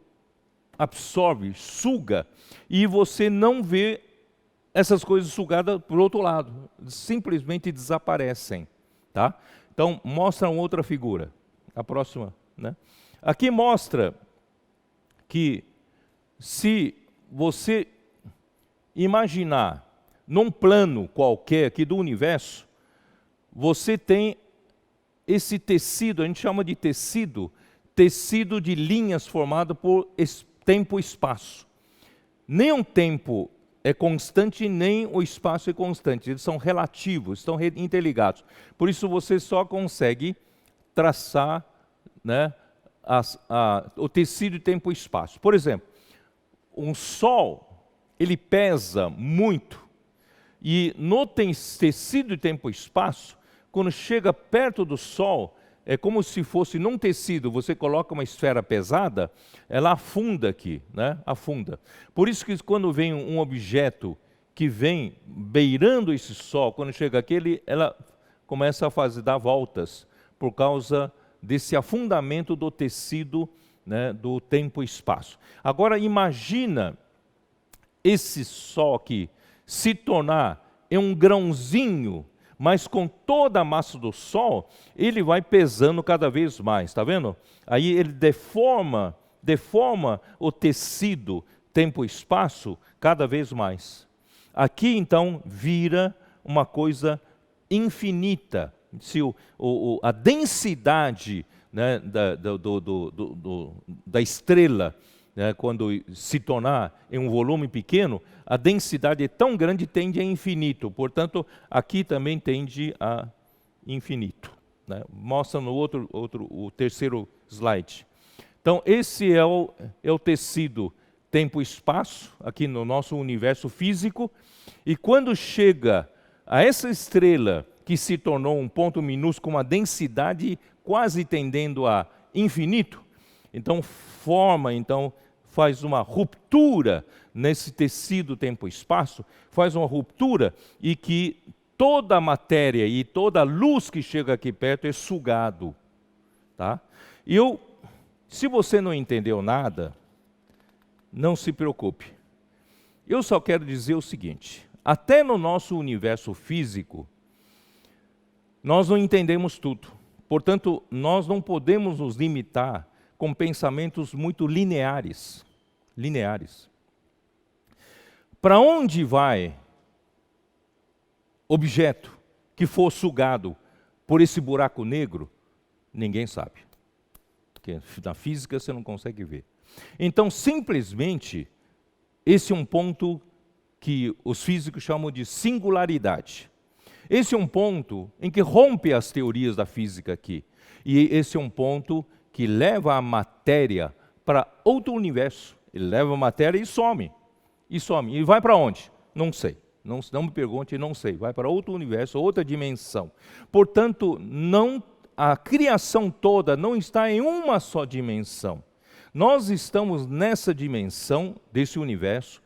[SPEAKER 1] absorve, suga, e você não vê essas coisas sugadas por outro lado, simplesmente desaparecem, tá? Então, mostra uma outra figura, a próxima, né? Aqui mostra que se você imaginar num plano qualquer aqui do universo, você tem esse tecido, a gente chama de tecido de linhas formado por tempo e espaço. Nem um tempo é constante, nem o espaço é constante. Eles são relativos, estão interligados. Por isso você só consegue traçar, né, o tecido de tempo e espaço. Por exemplo, um Sol, ele pesa muito. E no tecido de tempo e espaço, quando chega perto do Sol, é como se fosse num tecido, você coloca uma esfera pesada, ela afunda aqui, né? Afunda. Por isso que quando vem um objeto que vem beirando esse Sol, quando chega aqui, ela começa a dar voltas, por causa desse afundamento do tecido, né, do tempo e espaço. Agora imagina esse Sol aqui se tornar em um grãozinho, mas com toda a massa do Sol, ele vai pesando cada vez mais, está vendo? Aí ele deforma o tecido, tempo e espaço, cada vez mais. Aqui, então, vira uma coisa infinita. Se a densidade, né, da estrela, né, quando se tornar em um volume pequeno, a densidade é tão grande, tende a infinito. Portanto, aqui também tende a infinito, né? Mostra no o terceiro slide. Então, esse é o tecido tempo e espaço, aqui no nosso universo físico. E quando chega a essa estrela, que se tornou um ponto minúsculo, com uma densidade quase tendendo a infinito, então faz uma ruptura nesse tecido tempo e espaço, faz uma ruptura e que toda a matéria e toda a luz que chega aqui perto é sugado, tá? Se você não entendeu nada, não se preocupe. Eu só quero dizer o seguinte: até no nosso universo físico, nós não entendemos tudo. Portanto, nós não podemos nos limitar com pensamentos muito lineares. Para onde vai objeto que for sugado por esse buraco negro? Ninguém sabe. Porque na física você não consegue ver. Então, simplesmente, esse é um ponto que os físicos chamam de singularidade. Esse é um ponto em que rompe as teorias da física aqui. E esse é um ponto que leva a matéria para outro universo. Ele leva a matéria e some. E vai para onde? Não sei. Não me pergunte, não sei. Vai para outro universo, outra dimensão. Portanto, a criação toda não está em uma só dimensão. Nós estamos nessa dimensão desse universo,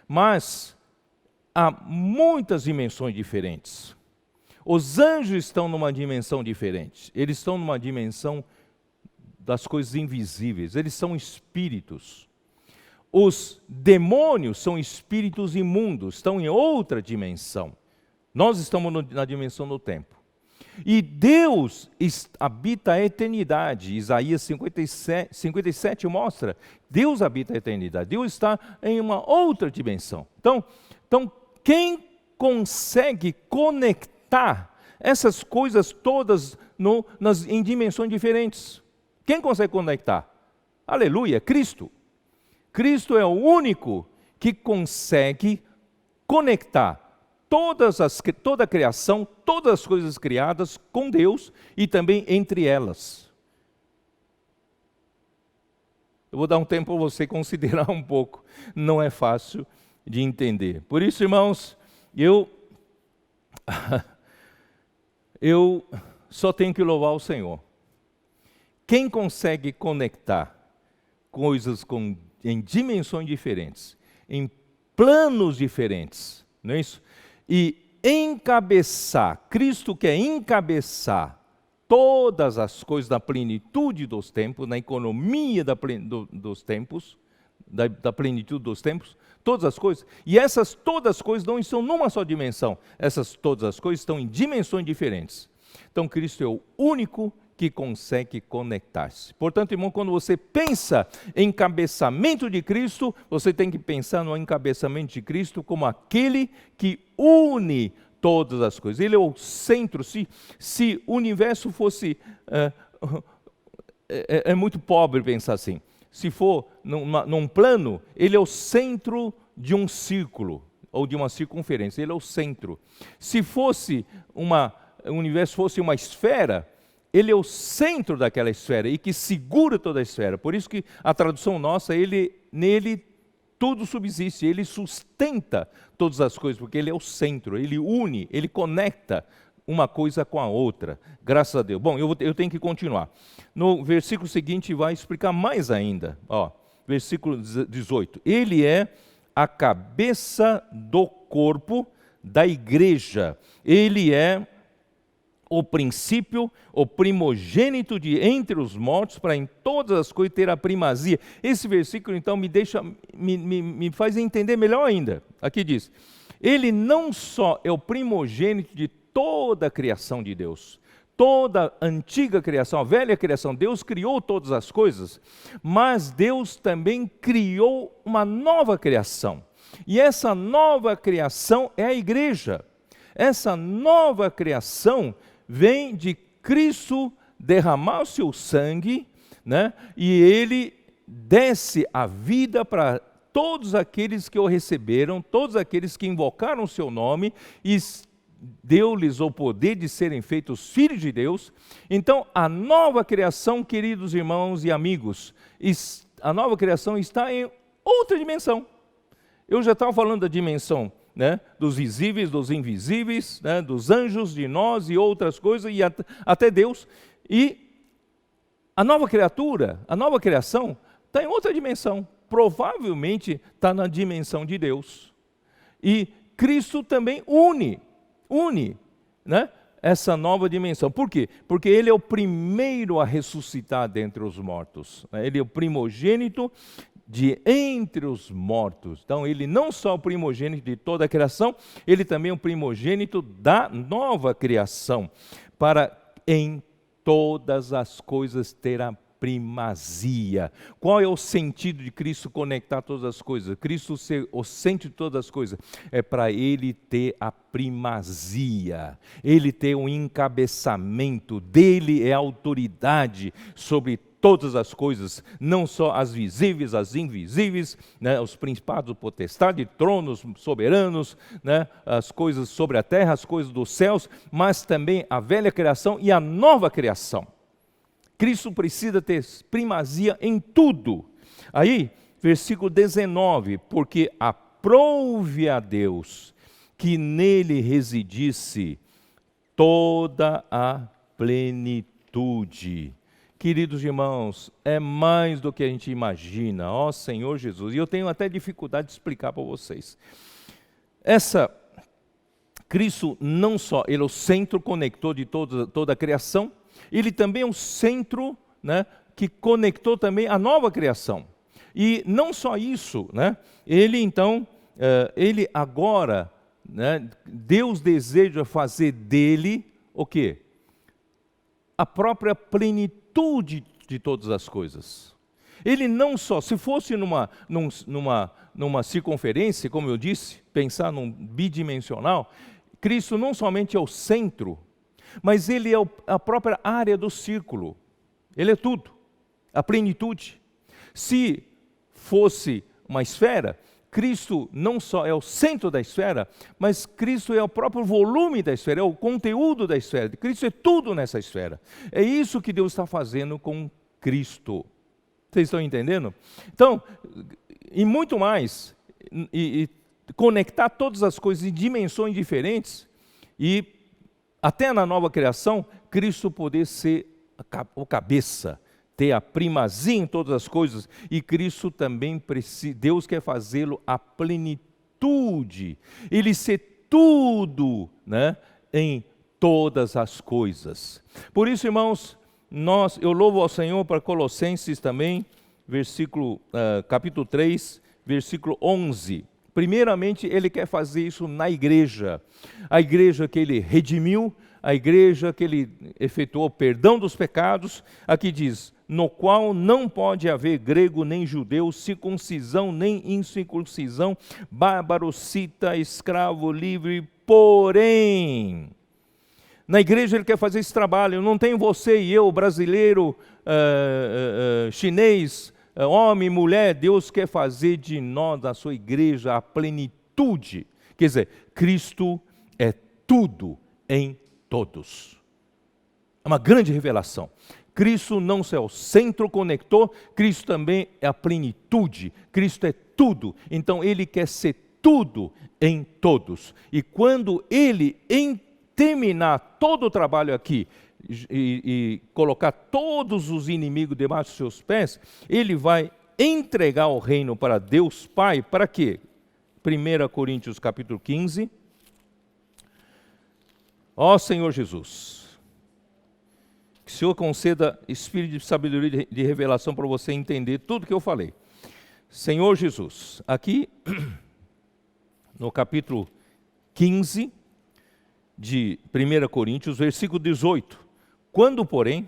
[SPEAKER 1] mas há muitas dimensões diferentes. Os anjos estão numa dimensão diferente. Eles estão numa dimensão das coisas invisíveis. Eles são espíritos. Os demônios são espíritos imundos, estão em outra dimensão. Nós estamos na dimensão do tempo. E Deus habita a eternidade. Isaías 57 mostra, Deus habita a eternidade. Deus está em uma outra dimensão. Então quem consegue conectar essas coisas todas em dimensões diferentes? Quem consegue conectar? Aleluia, Cristo. Cristo é o único que consegue conectar toda a criação, todas as coisas criadas com Deus e também entre elas. Eu vou dar um tempo para você considerar um pouco. Não é fácil de entender. Por isso, irmãos, eu só tenho que louvar o Senhor. Quem consegue conectar coisas em dimensões diferentes, em planos diferentes, não é isso? E encabeçar, Cristo quer encabeçar todas as coisas na plenitude dos tempos, na economia dos tempos, da plenitude dos tempos, todas as coisas, e essas todas as coisas não estão numa só dimensão, essas todas as coisas estão em dimensões diferentes. Então Cristo é o único que consegue conectar-se. Portanto, irmão, quando você pensa em encabeçamento de Cristo, você tem que pensar no encabeçamento de Cristo como aquele que une todas as coisas. Ele é o centro. Se o universo fosse... É muito pobre pensar assim. Se for num plano, ele é o centro de um círculo, ou de uma circunferência. Ele é o centro. Se fosse o universo fosse uma esfera, ele é o centro daquela esfera e que segura toda a esfera. Por isso que a tradução nossa, nele tudo subsiste, ele sustenta todas as coisas, porque ele é o centro, ele une, ele conecta uma coisa com a outra. Graças a Deus. Bom, eu tenho que continuar. No versículo seguinte vai explicar mais ainda. Versículo 18. Ele é a cabeça do corpo da igreja. Ele é o princípio, o primogênito de entre os mortos, para em todas as coisas ter a primazia. Esse versículo, então, me faz entender melhor ainda. Aqui diz, ele não só é o primogênito de toda a criação de Deus, toda a antiga criação, a velha criação, Deus criou todas as coisas, mas Deus também criou uma nova criação. E essa nova criação é a igreja. Essa nova criação vem de Cristo derramar o seu sangue, né? E ele desce a vida para todos aqueles que o receberam, todos aqueles que invocaram o seu nome e deu-lhes o poder de serem feitos filhos de Deus. Então, a nova criação, queridos irmãos e amigos, a nova criação está em outra dimensão. Eu já estava falando da dimensão, né, dos visíveis, dos invisíveis, né, dos anjos, de nós e outras coisas, e até Deus. E a nova criatura, a nova criação, está em outra dimensão. Provavelmente está na dimensão de Deus. E Cristo também une, né, essa nova dimensão. Por quê? Porque ele é o primeiro a ressuscitar dentre os mortos. Ele é o primogênito de entre os mortos. Então, ele não só é o primogênito de toda a criação, ele também é o primogênito da nova criação, para em todas as coisas ter a primazia. Qual é o sentido de Cristo conectar todas as coisas? Cristo ser o centro de todas as coisas. É para ele ter a primazia. Ele ter um encabeçamento. Dele é a autoridade sobre todas as coisas, não só as visíveis, as invisíveis, né, os principados, potestades, tronos, soberanos, né, as coisas sobre a terra, as coisas dos céus, mas também a velha criação e a nova criação. Cristo precisa ter primazia em tudo. Aí, versículo 19, porque aprouve a Deus que nele residisse toda a plenitude. Queridos irmãos, é mais do que a gente imagina, ó Senhor Jesus. E eu tenho até dificuldade de explicar para vocês. Cristo não só, ele é o centro conector de toda a criação, ele também é o centro, né, que conectou também a nova criação. E não só isso, né, ele então, ele agora, né, Deus deseja fazer dele o quê? A própria plenitude de todas as coisas. Ele não só, se fosse numa circunferência, como eu disse, pensar num bidimensional, Cristo não somente é o centro, mas ele é a própria área do círculo. Ele é tudo, a plenitude. Se fosse uma esfera, Cristo não só é o centro da esfera, mas Cristo é o próprio volume da esfera, é o conteúdo da esfera. Cristo é tudo nessa esfera. É isso que Deus está fazendo com Cristo. Vocês estão entendendo? Então, e muito mais, e conectar todas as coisas em dimensões diferentes, e até na nova criação, Cristo poder ser o cabeça, ter a primazia em todas as coisas, e Cristo também precisa, Deus quer fazê-lo a plenitude, Ele ser tudo, né, em todas as coisas. Por isso, irmãos, eu louvo ao Senhor para Colossenses também, capítulo 3, versículo 11. Primeiramente, Ele quer fazer isso na igreja, a igreja que Ele redimiu, a igreja que Ele efetuou o perdão dos pecados. Aqui diz, no qual não pode haver grego nem judeu, circuncisão nem incircuncisão, bárbaro, cita, escravo, livre, porém... Na igreja Ele quer fazer esse trabalho. Não tem você e eu, brasileiro, chinês, homem, mulher. Deus quer fazer de nós, da sua igreja, a plenitude. Quer dizer, Cristo é tudo em todos. É uma grande revelação. Cristo não só é o centro conector, Cristo também é a plenitude. Cristo é tudo. Então Ele quer ser tudo em todos. E quando Ele terminar todo o trabalho aqui e colocar todos os inimigos debaixo dos seus pés, Ele vai entregar o reino para Deus Pai. Para quê? 1 Coríntios capítulo 15. Ó Senhor Jesus, que o Senhor conceda espírito de sabedoria e de revelação para você entender tudo que eu falei. Senhor Jesus, aqui no capítulo 15 de 1 Coríntios, versículo 18. Quando, porém,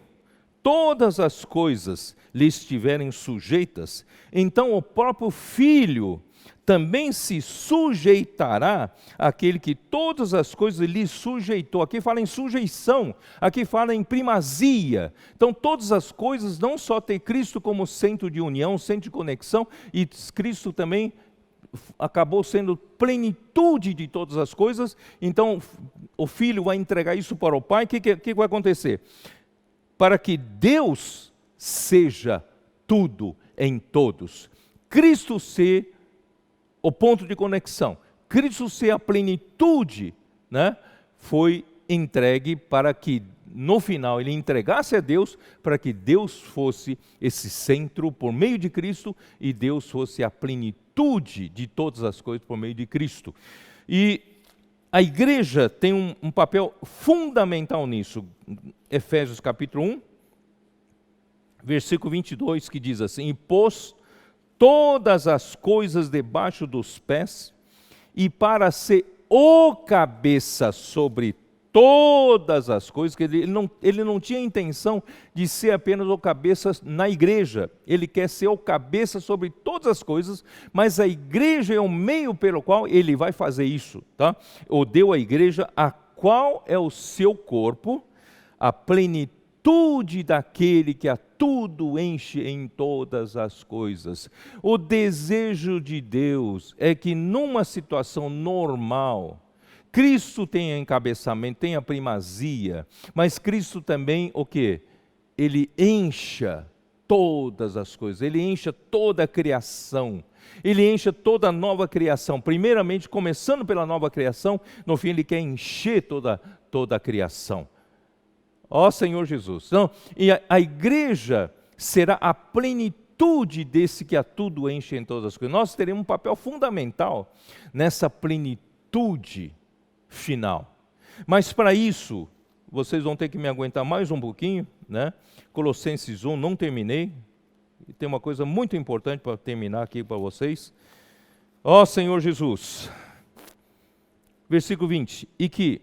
[SPEAKER 1] todas as coisas lhe estiverem sujeitas, então o próprio Filho também se sujeitará àquele que todas as coisas lhe sujeitou. Aqui fala em sujeição, aqui fala em primazia. Então todas as coisas, não só tem Cristo como centro de união, centro de conexão, e Cristo também acabou sendo plenitude de todas as coisas. Então o Filho vai entregar isso para o Pai. O que vai acontecer? Para que Deus seja tudo em todos. Cristo ser o ponto de conexão, Cristo ser a plenitude, né, foi entregue para que no final Ele entregasse a Deus, para que Deus fosse esse centro por meio de Cristo e Deus fosse a plenitude de todas as coisas por meio de Cristo. E a igreja tem um papel fundamental nisso. Efésios capítulo 1, versículo 22, que diz assim: e pôs todas as coisas debaixo dos pés, e para ser o cabeça sobre todas as coisas, que ele não tinha intenção de ser apenas o cabeça na igreja, ele quer ser o cabeça sobre todas as coisas, mas a igreja é o meio pelo qual ele vai fazer isso, tá? Ou deu a igreja, a qual é o seu corpo, a plenitude daquele que a tudo enche em todas as coisas. O desejo de Deus é que numa situação normal, Cristo tenha encabeçamento, tenha primazia, mas Cristo também, o quê? Ele encha todas as coisas, Ele encha toda a criação, Ele encha toda a nova criação, primeiramente começando pela nova criação, no fim Ele quer encher toda a criação. Ó Senhor Jesus. Então, e a igreja será a plenitude desse que a tudo enche em todas as coisas. Nós teremos um papel fundamental nessa plenitude final. Mas para isso, vocês vão ter que me aguentar mais um pouquinho, né? Colossenses 1, não terminei. E tem uma coisa muito importante para terminar aqui para vocês. Ó Senhor Jesus. Versículo 20. E que,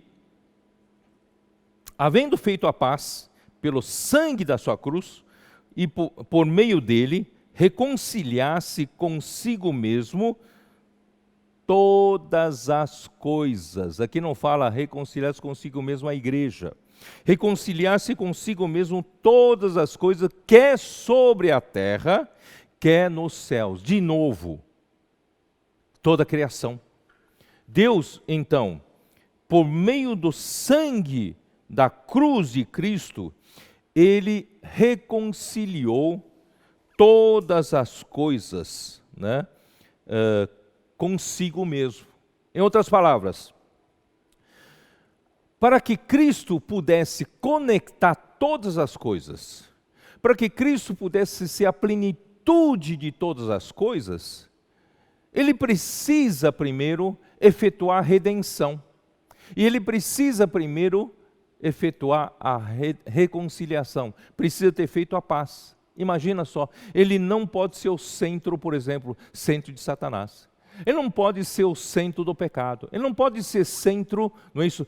[SPEAKER 1] havendo feito a paz pelo sangue da sua cruz, e por meio dele, reconciliasse consigo mesmo todas as coisas. Aqui não fala reconciliasse consigo mesmo a igreja. Reconciliasse consigo mesmo todas as coisas, quer sobre a terra, quer nos céus. De novo, toda a criação. Deus, então, por meio do sangue da cruz de Cristo, Ele reconciliou todas as coisas, né, consigo mesmo. Em outras palavras, para que Cristo pudesse conectar todas as coisas, para que Cristo pudesse ser a plenitude de todas as coisas, Ele precisa primeiro efetuar a redenção. E Ele precisa primeiro efetuar a reconciliação. Precisa ter feito a paz. Imagina só, Ele não pode ser o centro, por exemplo, centro de Satanás. Ele não pode ser o centro do pecado. Ele não pode ser centro, não é isso,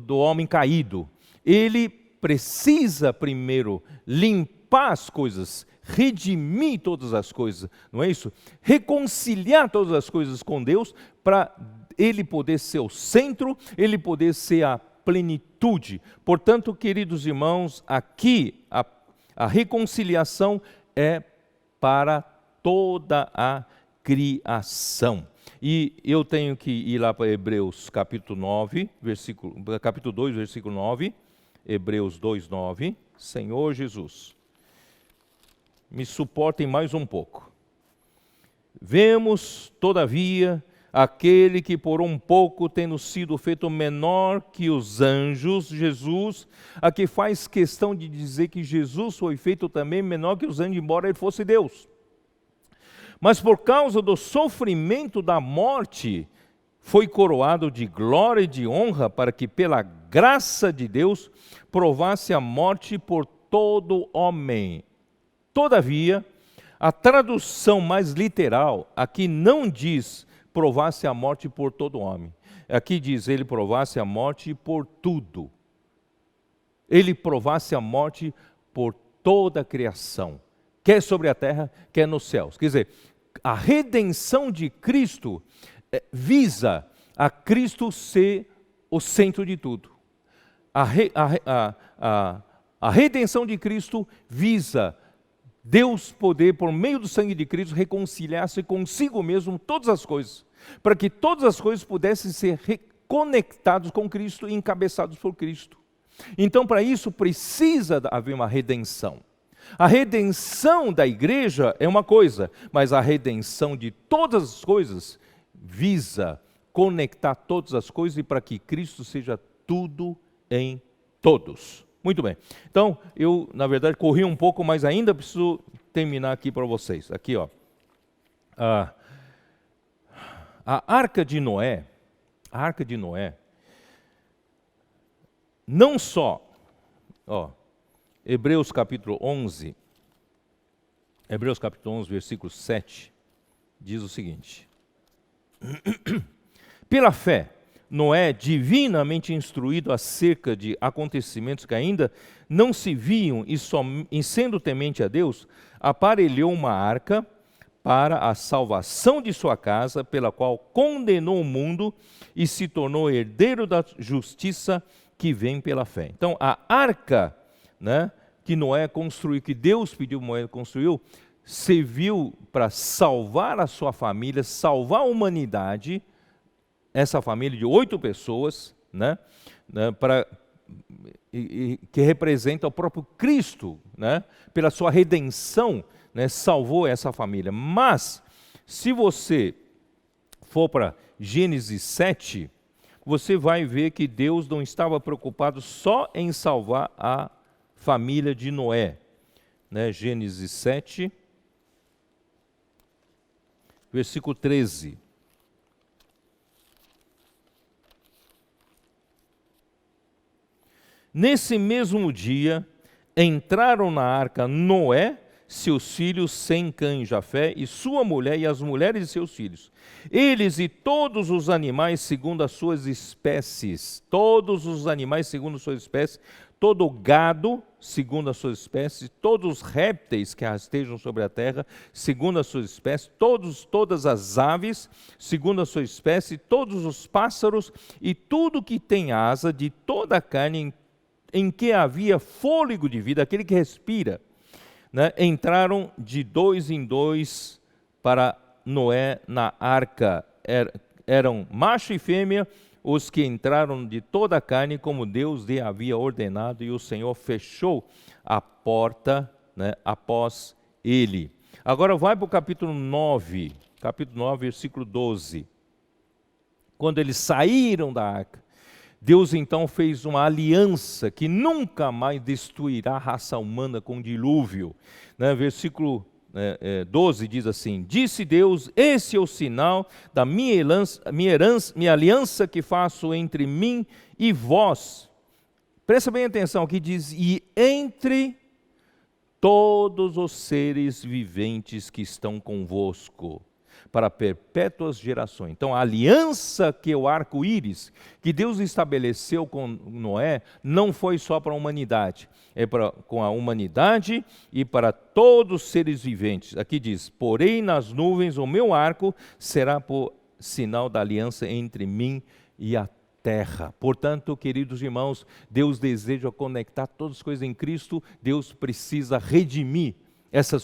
[SPEAKER 1] do homem caído. Ele precisa primeiro limpar as coisas, redimir todas as coisas, não é isso? Reconciliar todas as coisas com Deus, para Ele poder ser o centro, Ele poder ser a plenitude. Portanto, queridos irmãos, aqui a reconciliação é para toda a criação. E eu tenho que ir lá para Hebreus capítulo 2, versículo 9, Hebreus 2, 9, Senhor Jesus, me suportem mais um pouco. Vemos, todavia, aquele que por um pouco, tendo sido feito menor que os anjos, Jesus, a que faz questão de dizer que Jesus foi feito também menor que os anjos, embora Ele fosse Deus. Mas por causa do sofrimento da morte, foi coroado de glória e de honra, para que pela graça de Deus provasse a morte por todo homem. Todavia, a tradução mais literal aqui não diz provasse a morte por todo homem. Aqui diz, Ele provasse a morte por tudo. Ele provasse a morte por toda a criação, quer sobre a terra, quer nos céus. Quer dizer, a redenção de Cristo visa a Cristo ser o centro de tudo. A redenção de Cristo visa Deus poder, por meio do sangue de Cristo, reconciliar-se consigo mesmo todas as coisas, para que todas as coisas pudessem ser reconectadas com Cristo e encabeçadas por Cristo. Então, para isso, precisa haver uma redenção. A redenção da igreja é uma coisa, mas a redenção de todas as coisas visa conectar todas as coisas e para que Cristo seja tudo em todos. Muito bem. Então, eu, na verdade, corri um pouco, mas ainda preciso terminar aqui para vocês. Aqui, ó. A Arca de Noé, não só, Hebreus capítulo 11, versículo 7, diz o seguinte: pela fé, Noé, divinamente instruído acerca de acontecimentos que ainda não se viam e sendo temente a Deus, aparelhou uma arca para a salvação de sua casa, pela qual condenou o mundo e se tornou herdeiro da justiça que vem pela fé. Então, a arca, né, que Noé construiu, que Deus pediu que Noé construiu, serviu para salvar a sua família, salvar a humanidade, essa família de 8 pessoas, né, que representa o próprio Cristo, né, pela sua redenção, né, salvou essa família. Mas, se você for para Gênesis 7, você vai ver que Deus não estava preocupado só em salvar a família de Noé. Né, Gênesis 7, versículo 13. Nesse mesmo dia, entraram na arca Noé, seus filhos Sem, Cã e Jafé, e sua mulher e as mulheres de seus filhos. Eles e todos os animais segundo as suas espécies, todo o gado segundo as suas espécies, todos os répteis que rastejam sobre a terra segundo as suas espécies, todas as aves segundo a sua espécie, todos os pássaros e tudo que tem asa de toda a carne em que havia fôlego de vida, aquele que respira, né, entraram de 2 em 2 para Noé na arca. Eram macho e fêmea os que entraram de toda a carne, como Deus lhe havia ordenado, e o Senhor fechou a porta, né, após ele. Agora vai para o capítulo 9, versículo 12. Quando eles saíram da arca, Deus então fez uma aliança que nunca mais destruirá a raça humana com dilúvio. Né? Versículo 12 diz assim: disse Deus, esse é o sinal da minha aliança que faço entre mim e vós. Presta bem atenção, aqui diz, e entre todos os seres viventes que estão convosco, para perpétuas gerações. Então a aliança que é o arco-íris, que Deus estabeleceu com Noé, não foi só para a humanidade, com a humanidade e para todos os seres viventes. Aqui diz, porém nas nuvens o meu arco será por sinal da aliança entre mim e a terra. Portanto, queridos irmãos, Deus deseja conectar todas as coisas em Cristo. Deus precisa redimir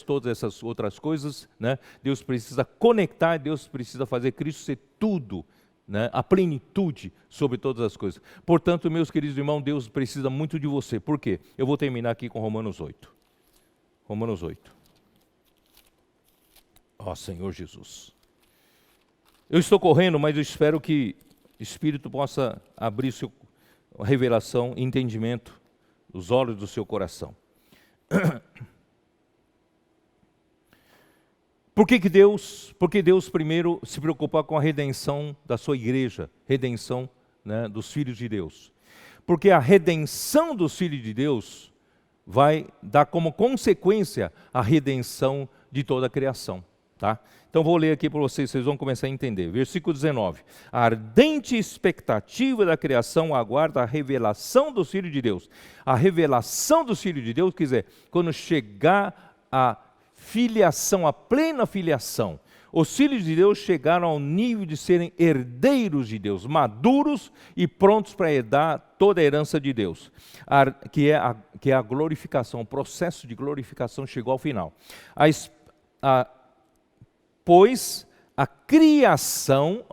[SPEAKER 1] todas essas outras coisas, né? Deus precisa conectar, Deus precisa fazer Cristo ser tudo, né? A plenitude sobre todas as coisas. Portanto, meus queridos irmãos, Deus precisa muito de você. Por quê? Eu vou terminar aqui com Romanos 8. Romanos 8. Ó Senhor Jesus. Eu estou correndo, mas eu espero que o Espírito possa abrir a revelação, entendimento, os olhos do seu coração. Porque Deus primeiro se preocupa com a redenção da sua igreja, redenção, né, dos filhos de Deus. Porque a redenção dos filhos de Deus vai dar como consequência a redenção de toda a criação. Tá? Então vou ler aqui para vocês vão começar a entender. Versículo 19. A ardente expectativa da criação aguarda a revelação dos filhos de Deus. A revelação dos filhos de Deus, quer dizer, quando chegar a filiação, a plena filiação, os filhos de Deus chegaram ao nível de serem herdeiros de Deus, maduros e prontos para herdar toda a herança de Deus, que é a glorificação. O processo de glorificação chegou ao final. Pois a criação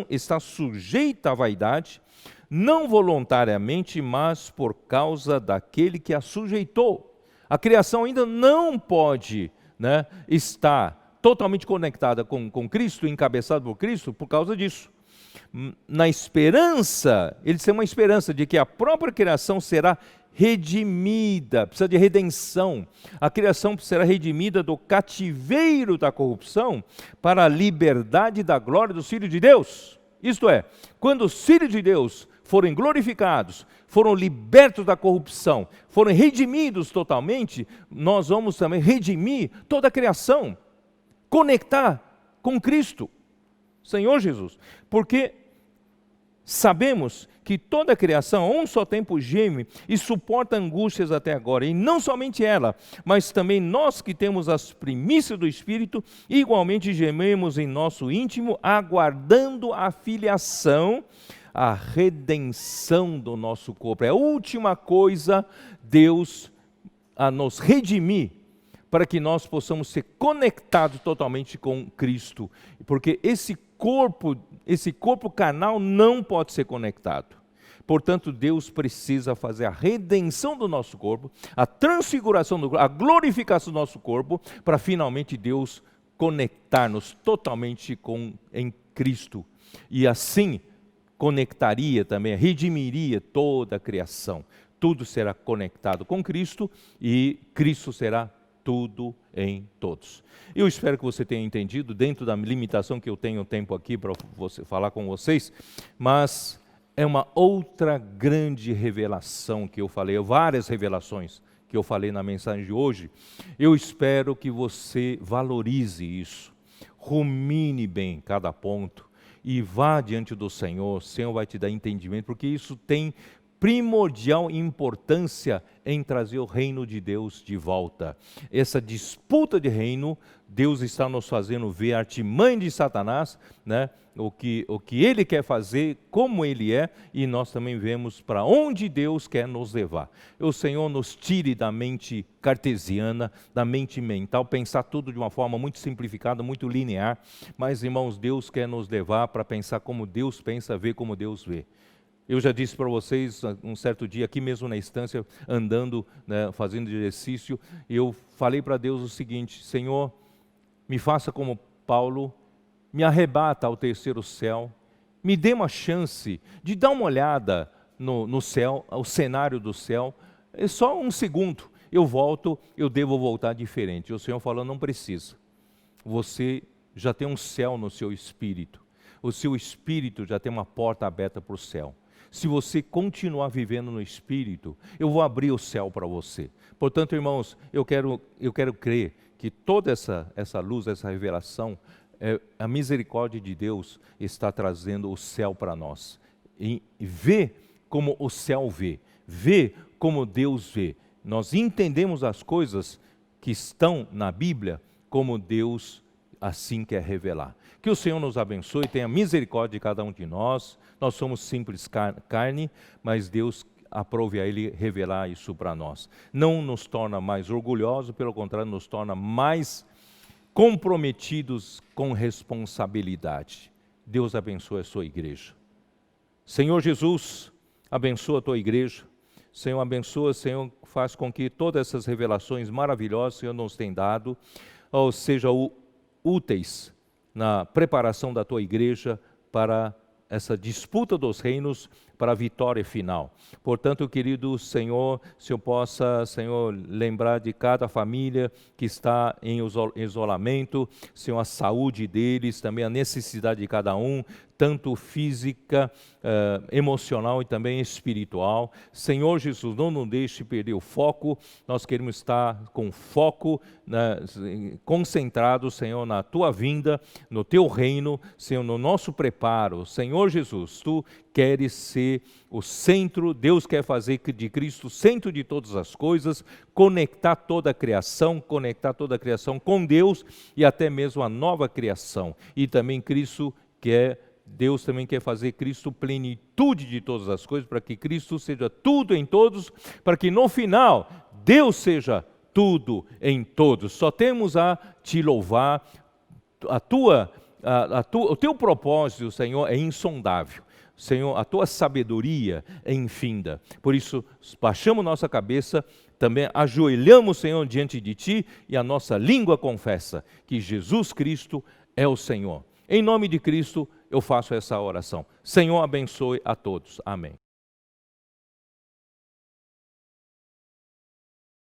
[SPEAKER 1] está sujeita à vaidade, não voluntariamente, mas por causa daquele que a sujeitou. A criação ainda não pode, né, estar totalmente conectada com Cristo, encabeçada por Cristo, por causa disso. Na esperança, eles têm uma esperança de que a própria criação será redimida, precisa de redenção. A criação será redimida do cativeiro da corrupção para a liberdade da glória dos filhos de Deus. Isto é, quando os filhos de Deus forem glorificados, foram libertos da corrupção, foram redimidos totalmente, nós vamos também redimir toda a criação, conectar com Cristo, Senhor Jesus, porque sabemos que toda a criação a um só tempo geme e suporta angústias até agora, e não somente ela, mas também nós que temos as primícias do Espírito, igualmente gememos em nosso íntimo, aguardando a filiação, a redenção do nosso corpo. É a última coisa, Deus a nos redimir, para que nós possamos ser conectados totalmente com Cristo, porque esse corpo carnal não pode ser conectado. Portanto, Deus precisa fazer a redenção do nosso corpo, a transfiguração do corpo, a glorificação do nosso corpo, para finalmente Deus conectar-nos totalmente em Cristo. E assim conectaria também, redimiria toda a criação. Tudo será conectado com Cristo e Cristo será tudo em todos. Eu espero que você tenha entendido, dentro da limitação que eu tenho tempo aqui para falar com vocês, mas é uma outra grande revelação que eu falei, várias revelações que eu falei na mensagem de hoje. Eu espero que você valorize isso, rumine bem cada ponto, e vá diante do Senhor, o Senhor vai te dar entendimento, porque isso tem primordial importância em trazer o reino de Deus de volta. Essa disputa de reino, Deus está nos fazendo ver a artimanha de Satanás, né? O que ele quer fazer, como ele é, e nós também vemos para onde Deus quer nos levar. O Senhor nos tire da mente cartesiana, da mente mental, pensar tudo de uma forma muito simplificada, muito linear, mas, irmãos, Deus quer nos levar para pensar como Deus pensa, ver como Deus vê. Eu já disse para vocês, um certo dia, aqui mesmo na estância, andando, né, fazendo exercício, eu falei para Deus o seguinte: Senhor, me faça como Paulo, me arrebata ao terceiro céu, me dê uma chance de dar uma olhada no céu, ao cenário do céu, é só um segundo, eu volto, eu devo voltar diferente. O Senhor falou: não precisa, você já tem um céu no seu espírito, o seu espírito já tem uma porta aberta para o céu. Se você continuar vivendo no Espírito, eu vou abrir o céu para você. Portanto, irmãos, eu quero crer que toda essa luz, essa revelação, a misericórdia de Deus está trazendo o céu para nós. E ver como o céu vê, ver como Deus vê. Nós entendemos as coisas que estão na Bíblia como Deus assim quer revelar. Que o Senhor nos abençoe, tenha misericórdia de cada um de nós. Nós somos simples carne, mas Deus aprove a Ele revelar isso para nós. Não nos torna mais orgulhosos, pelo contrário, nos torna mais comprometidos com responsabilidade. Deus abençoe a sua igreja. Senhor Jesus, abençoa a tua igreja. Senhor, abençoa, Senhor, faz com que todas essas revelações maravilhosas que o Senhor nos tem dado, sejam úteis na preparação da tua igreja para essa disputa dos reinos, para a vitória final. Portanto, querido Senhor, se eu possa, Senhor, lembrar de cada família que está em isolamento, Senhor, a saúde deles, também a necessidade de cada um, tanto física, emocional e também espiritual. Senhor Jesus, não nos deixe perder o foco, nós queremos estar com foco, concentrados, Senhor, na Tua vinda, no Teu reino, Senhor, no nosso preparo. Senhor Jesus, Tu queres ser o centro, Deus quer fazer de Cristo o centro de todas as coisas, conectar toda a criação com Deus e até mesmo a nova criação. E também Deus também quer fazer Cristo plenitude de todas as coisas, para que Cristo seja tudo em todos, para que no final Deus seja tudo em todos. Só temos a te louvar, o teu propósito, Senhor, é insondável. Senhor, a tua sabedoria é infinda. Por isso, baixamos nossa cabeça, também ajoelhamos, Senhor, diante de Ti, e a nossa língua confessa que Jesus Cristo é o Senhor. Em nome de Cristo, eu faço essa oração. Senhor, abençoe a todos. Amém.